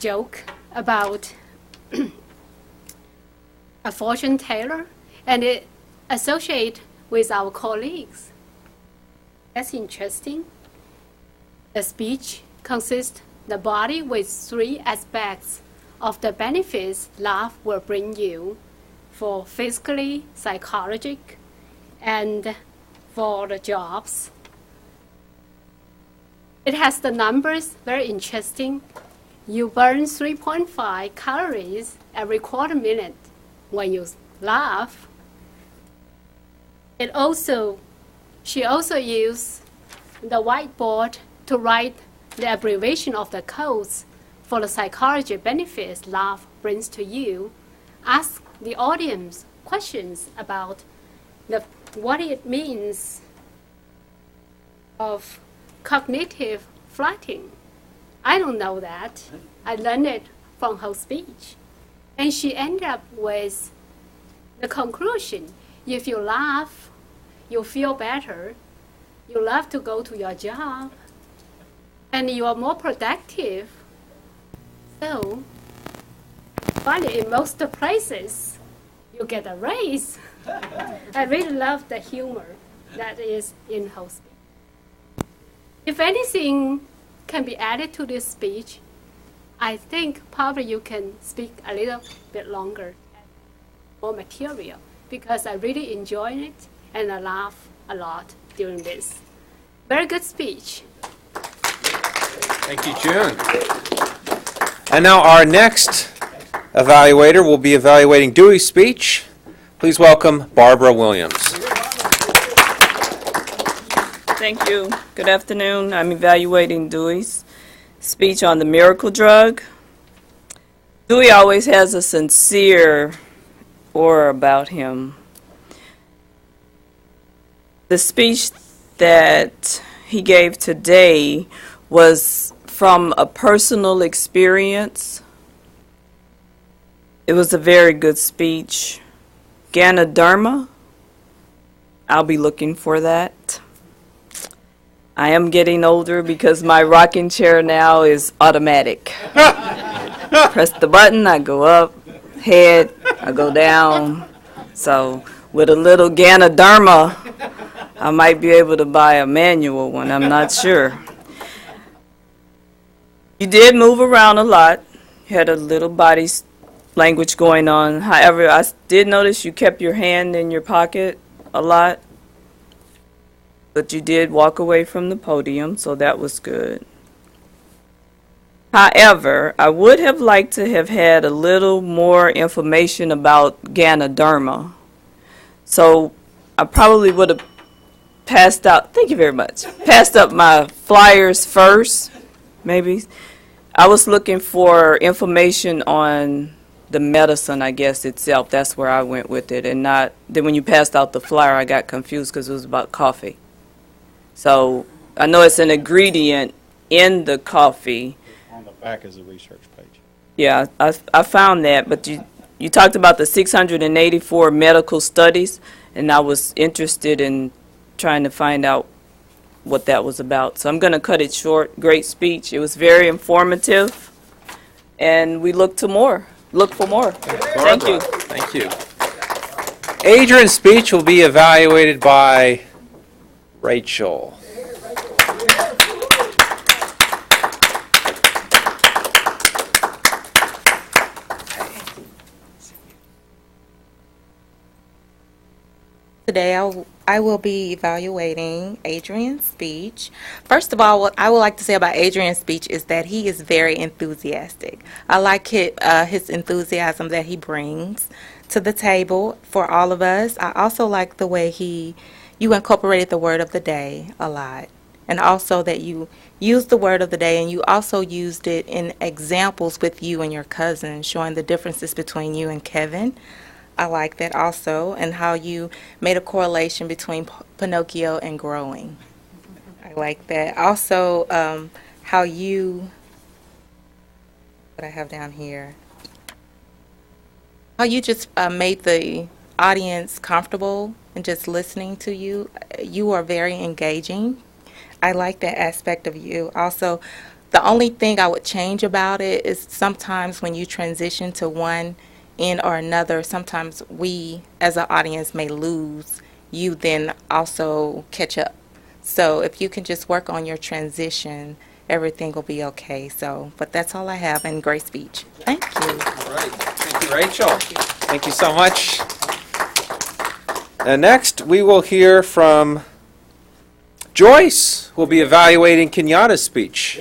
joke about a fortune teller, and it associates with our colleagues. That's interesting. The speech consists the body with 3 aspects of the benefits laugh will bring you for physically, psychological, and for the jobs. It has the numbers, very interesting. You burn 3.5 calories every quarter minute when you laugh. She also used the whiteboard to write the abbreviation of the codes for the psychology benefits laugh brings to you. Ask the audience questions about what it means of cognitive flattening. I don't know that. I learned it from her speech. And she ended up with the conclusion, if you laugh, you feel better, you love to go to your job, and you are more productive. So, finally, in most places, you get a raise. I really love the humor that is in her speech. If anything can be added to this speech, I think probably you can speak a little bit longer, more material, because I really enjoyed it and I laugh a lot during this. Very good speech. Thank you, June. And now our next evaluator will be evaluating Dewey's speech. Please welcome Barbara Williams. Thank you. Good afternoon. I'm evaluating Dewey's speech on the miracle drug. Dewey always has a sincere aura about him. The speech that he gave today was from a personal experience. It was a very good speech. Ganoderma, I'll be looking for that. I am getting older because my rocking chair now is automatic. Press the button, I go up, head, I go down. So with a little Ganoderma, I might be able to buy a manual one, I'm not sure. You did move around a lot. You had a little body language going on. However, I did notice you kept your hand in your pocket a lot, but you did walk away from the podium, so that was good. However, I would have liked to have had a little more information about Ganoderma. So I probably would have passed out, thank you very much, passed up my flyers first, maybe. I was looking for information on the medicine, I guess, itself. That's where I went with it. And not, then when you passed out the flyer, I got confused because it was about coffee. So I know it's an ingredient in the coffee. On the back is a research page. Yeah, I found that, but you talked about the 684 medical studies, and I was interested in trying to find out what that was about. So I'm going to cut it short. Great speech. It was very informative, and we look for more. Thank you. Thank you. Adrian's speech will be evaluated by Rachel. Today I will be evaluating Adrian's speech. First of all, what I would like to say about Adrian's speech is that he is very enthusiastic. I like his enthusiasm that he brings to the table for all of us. I also like the way you incorporated the word of the day a lot, and also that you used the word of the day and you also used it in examples with you and your cousin, showing the differences between you and Kevin. I like that also, and how you made a correlation between Pinocchio and growing. I like that. Also, how you, what I have down here, how you just made the audience comfortable and just listening to you. You are very engaging. I like that aspect of you. Also, the only thing I would change about it is sometimes when you transition to one end or another, sometimes we as an audience may lose you, then also catch up. So if you can just work on your transition, everything will be okay. So, but that's all I have, and great speech. Thank you. All right. Thank you, Rachel. Thank you so much. And next, we will hear from Joyce, who will be evaluating Kenyatta's speech.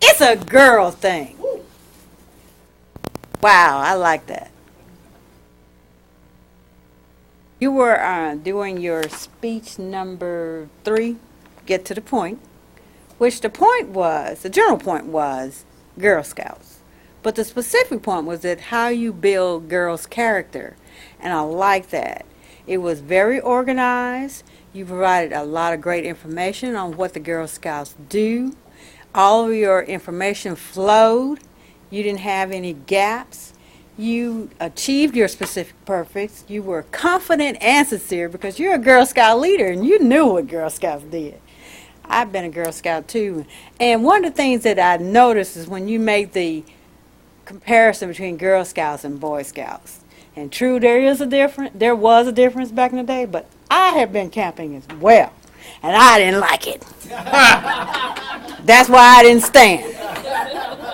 It's a girl thing. Wow, I like that. You were doing your speech number 3, get to the point, which the general point was Girl Scouts. But the specific point was that how you build girls' character. And I like that. It was very organized. You provided a lot of great information on what the Girl Scouts do. All of your information flowed. You didn't have any gaps. You achieved your specific purpose. You were confident and sincere because you're a Girl Scout leader and you knew what Girl Scouts did. I've been a Girl Scout too. And one of the things that I noticed is when you make the comparison between Girl Scouts and Boy Scouts. And true, there was a difference back in the day, but I have been camping as well. And I didn't like it. That's why I didn't stand.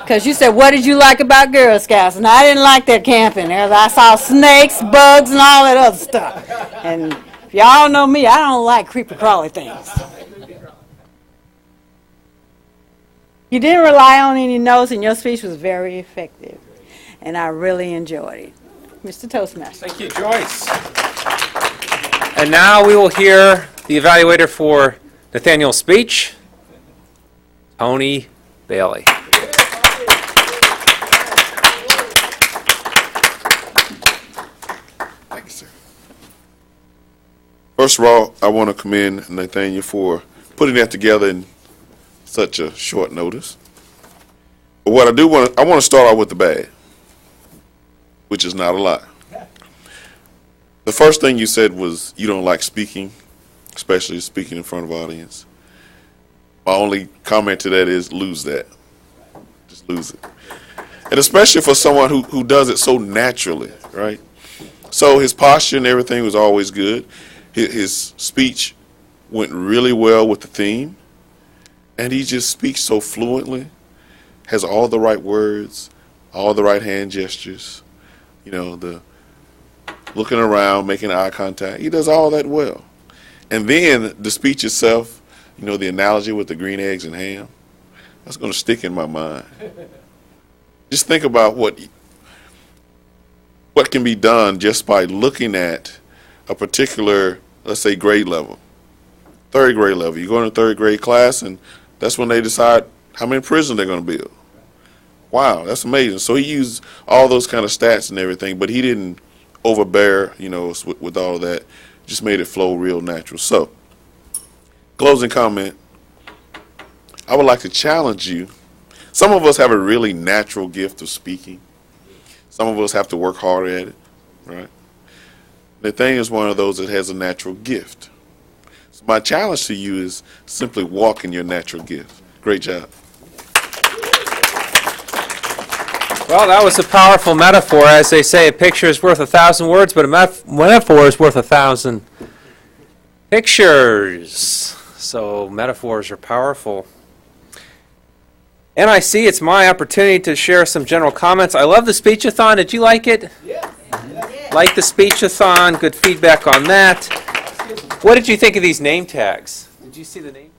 Because you said, what did you like about Girl Scouts? And I didn't like that camping. I saw snakes, bugs, and all that other stuff. And if y'all know me, I don't like creepy crawly things. You didn't rely on any notes, and your speech was very effective. And I really enjoyed it. Mr. Toastmaster. Thank you, Joyce. And now we will hear the evaluator for Nathaniel's speech, Tony Bailey. Thank you, sir. First of all, I want to commend Nathaniel for putting that together in such a short notice. But what I want to start off with the bad, which is not a lot. The first thing you said was you don't like speaking, especially speaking in front of an audience. My only comment to that is lose that. Just lose it. And especially for someone who does it so naturally, right? So his posture and everything was always good. His speech went really well with the theme, and he just speaks so fluently, has all the right words, all the right hand gestures, the looking around, making eye contact. He does all that well. And then the speech itself, the analogy with the green eggs and ham, that's going to stick in my mind. Just think about what can be done just by looking at a particular, let's say, grade level. Third grade level. You go in a third grade class, and that's when they decide how many prisons they're going to build. Wow, that's amazing. So he used all those kind of stats and everything, but he didn't overbear, with all of that. Just made it flow real natural. So, closing comment, I would like to challenge you. Some of us have a really natural gift of speaking. Some of us have to work hard at it, right? Nathaniel is one of those that has a natural gift. So my challenge to you is simply walk in your natural gift. Great job. Well, that was a powerful metaphor. As they say, a picture is worth 1,000 words, but a metaphor is worth 1,000 pictures. So metaphors are powerful. NIC, it's my opportunity to share some general comments. I love the speech-a-thon. Did you like it? Yeah. Like the speech-a-thon. Good feedback on that. What did you think of these name tags? Did you see the name?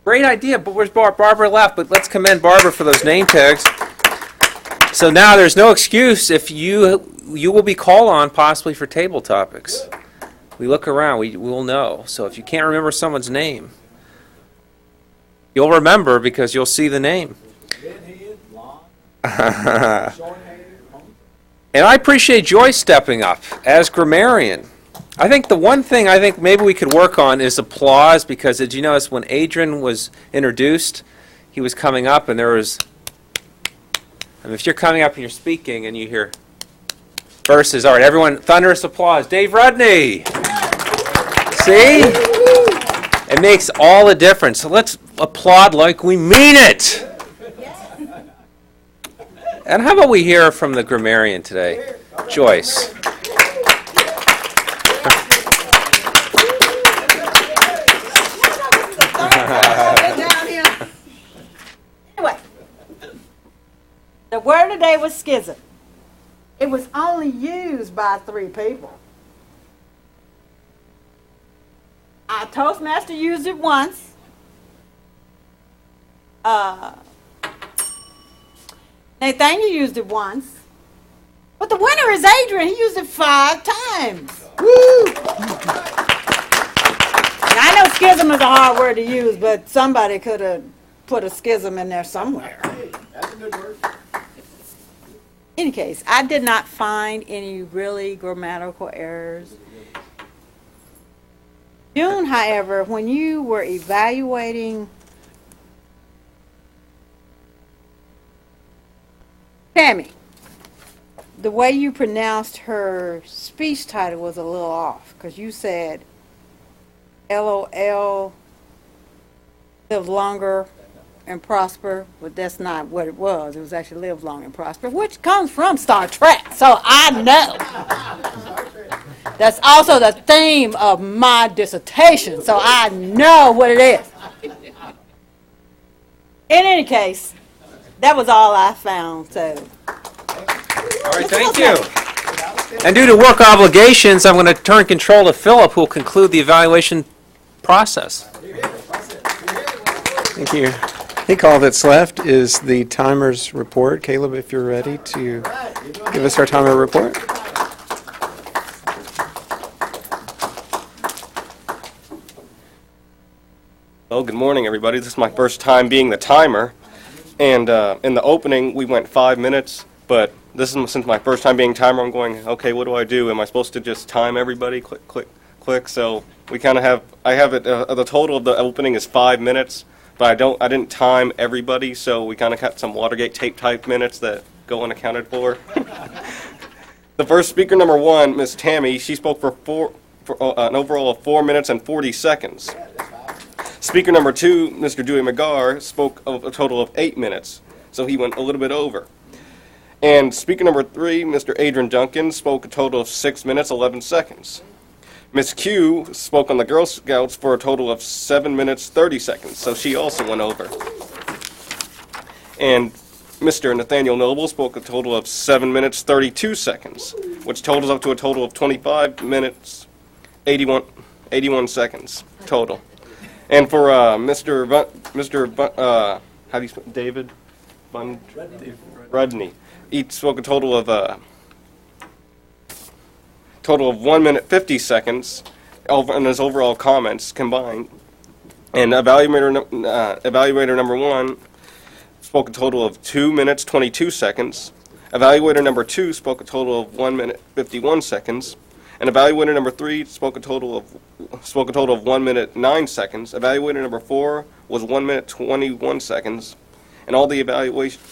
Great idea, but where's Barbara left? But let's commend Barbara for those name tags. So now there's no excuse if you will be called on possibly for table topics. We look around, we will know. So if you can't remember someone's name, you'll remember because you'll see the name. And I appreciate Joyce stepping up as grammarian. I think the one thing I think maybe we could work on is applause, because did you notice when Adrian was introduced, he was coming up and there was, if you're coming up and you're speaking and you hear verses, all right, everyone, thunderous applause. Dave Rudney. See? It makes all the difference. So let's applaud like we mean it. And how about we hear from the grammarian today, Joyce? Anyway, the word today was schism. It was only used by 3 people. Our Toastmaster used it once. Nathaniel used it once. But the winner is Adrian. He used it 5 times. Woo! Now, I know schism is a hard word to use, but somebody could have put a schism in there somewhere. That's a good word. In any case, I did not find any really grammatical errors. June, however, when you were evaluating Tammy, the way you pronounced her speech title was a little off, because you said LOL, live longer and prosper, but that's not what it was. It was actually live long and prosper, which comes from Star Trek, so I know. That's also the theme of my dissertation, so I know what it is. In any case, that was all I found, so. All right, thank you. And due to work obligations, I'm going to turn control to Philip, who will conclude the evaluation process. Thank you. I think all that's left is the timer's report. Caleb, if you're ready to give us our timer report. Well, good morning, everybody. This is my first time being the timer. And in the opening, we went 5 minutes, but this is since my first time being timer, I'm going, okay, what do I do? Am I supposed to just time everybody? Click, click, click. So we kind of have, I have it, the total of the opening is 5 minutes, but I didn't time everybody, so we kind of got some Watergate tape type minutes that go unaccounted for. The first speaker, number 1, Miss Tammy, she spoke for an overall of 4 minutes and 40 seconds. Speaker number 2, Mr. Dewey McGar, spoke of a total of 8 minutes, so he went a little bit over. And speaker number 3, Mr. Adrian Duncan, spoke a total of 6 minutes, 11 seconds. Miss Q spoke on the Girl Scouts for a total of 7 minutes 30 seconds, so she also went over. And Mr. Nathaniel Noble spoke a total of 7 minutes 32 seconds, which totals up to a total of 25 minutes 81 seconds total. And for how do you spell David Rudney, he spoke a total of 1 minute 50 seconds in his overall comments combined. And evaluator number 1 spoke a total of 2 minutes 22 seconds. Evaluator number 2 spoke a total of 1 minute 51 seconds. And evaluator number 3 spoke a total of 1 minute 9 seconds. Evaluator number 4 was 1 minute 21 seconds. And all the evaluations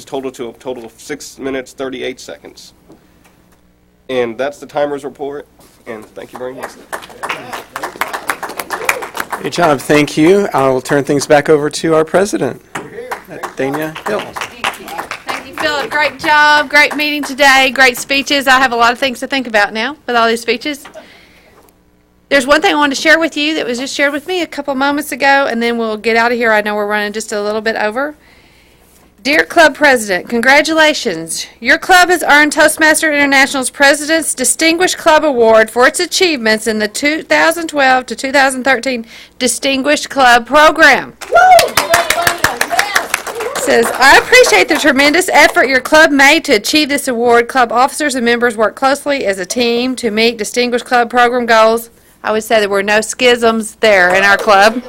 totaled to a total of 6 minutes 38 seconds. And that's the timer's report. And thank you very much. Great job, thank you. I will turn things back over to our president, Dania Hill. Thank you, Philip. Great job. Great meeting today. Great speeches. I have a lot of things to think about now with all these speeches. There's one thing I wanted to share with you that was just shared with me a couple moments ago, and then we'll get out of here. I know we're running just a little bit over. Dear Club President, congratulations. Your club has earned Toastmaster International's President's Distinguished Club Award for its achievements in the 2012 to 2013 Distinguished Club Program. Says, I appreciate the tremendous effort your club made to achieve this award. Club officers and members work closely as a team to meet Distinguished Club Program goals. I would say there were no schisms there in our club.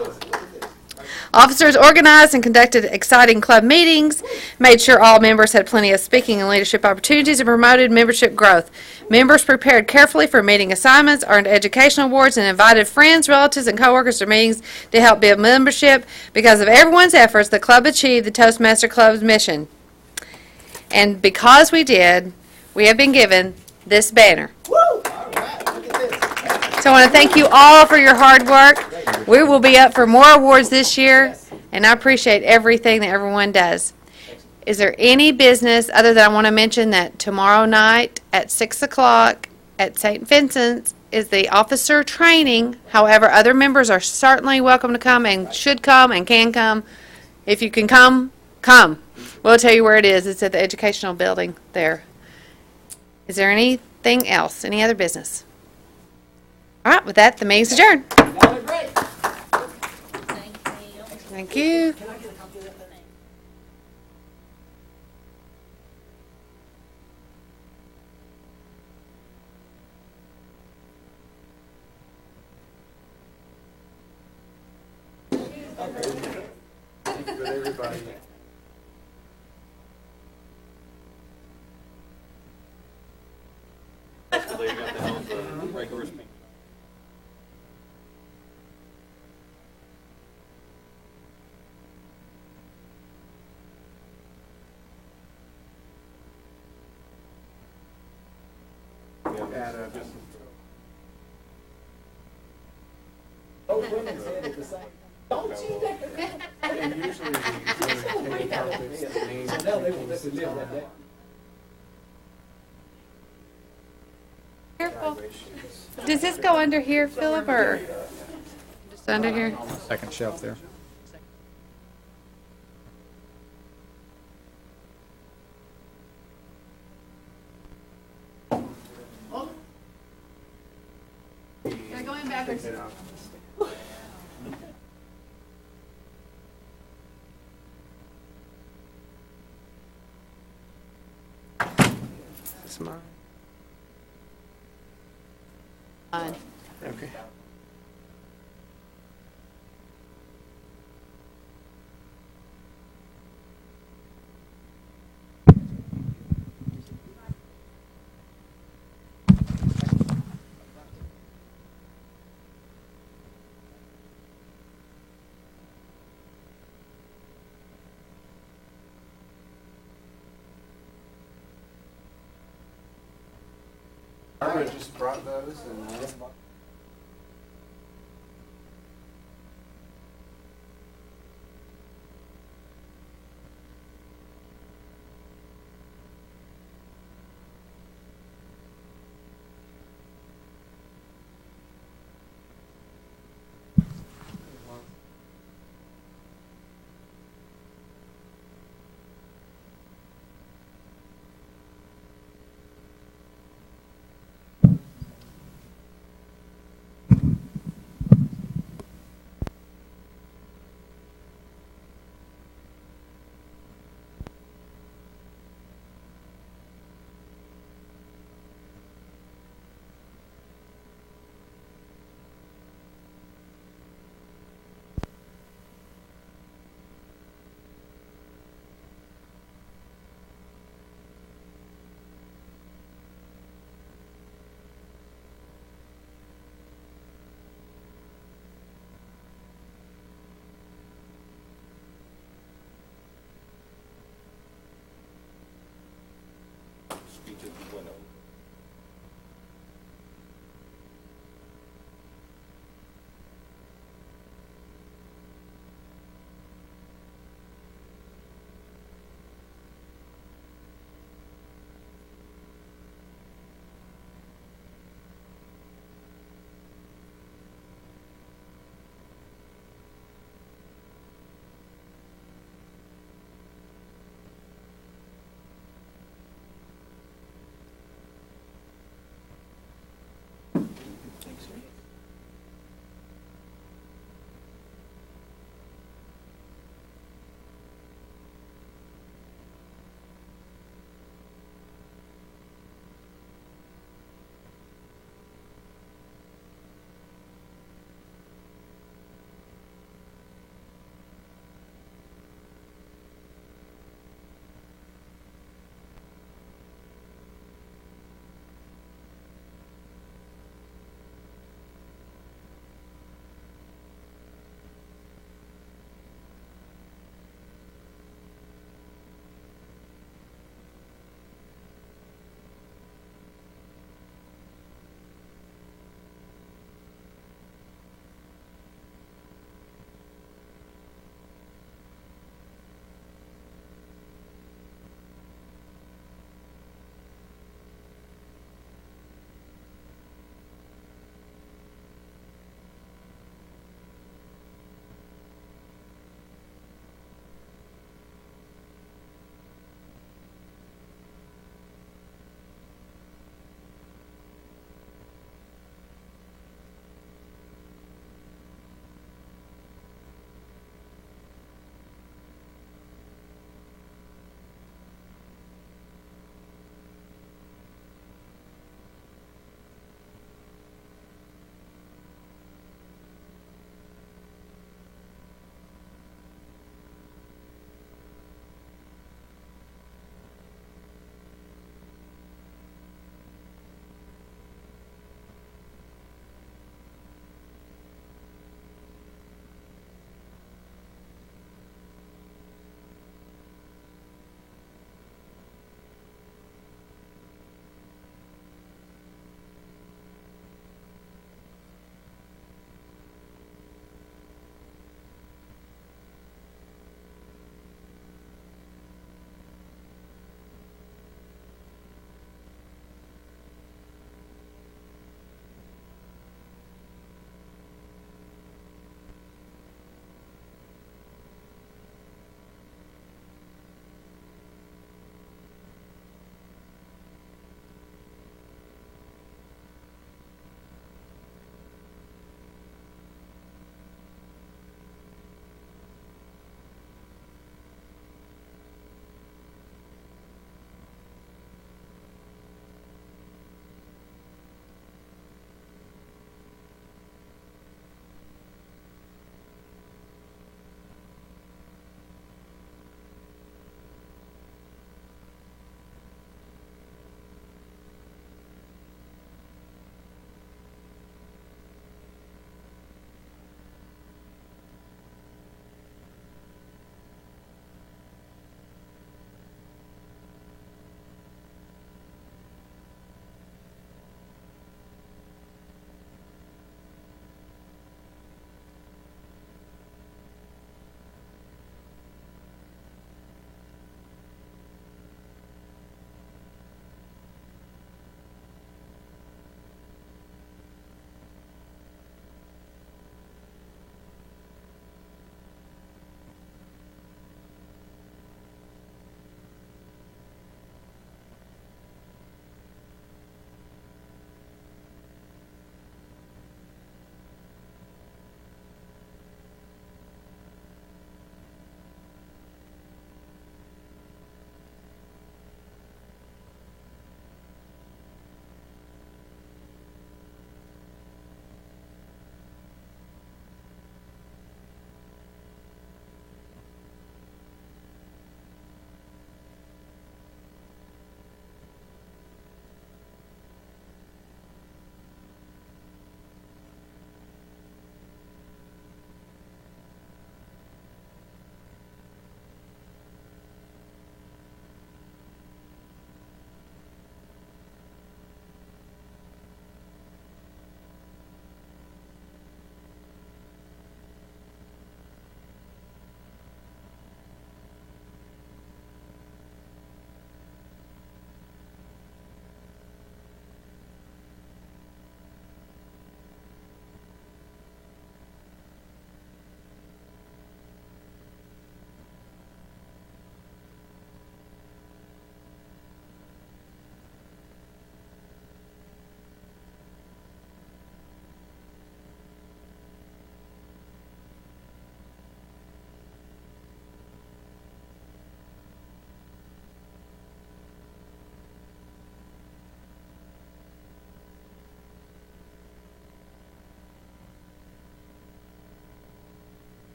Officers organized and conducted exciting club meetings, made sure all members had plenty of speaking and leadership opportunities, and promoted membership growth. Members prepared carefully for meeting assignments, earned educational awards, and invited friends, relatives, and coworkers to meetings to help build membership. Because of everyone's efforts, the club achieved the Toastmaster Club's mission. And because we did, we have been given this banner. So I want to thank you all for your hard work. We will be up for more awards this year, and I appreciate everything that everyone does. Is there any business other than I want to mention that tomorrow night at 6 o'clock at St. Vincent's is the officer training. However, other members are certainly welcome to come and should come and can come. If you can come, come. We'll tell you where it is. It's at the educational building there. Is there anything else? Any other business? All right, with that, the meeting's adjourned. Thank you. Careful. Does this go under here, Philip, or just under here? Second shelf there. They're going backwards. Smart. Fine. Okay. Barbara just brought those and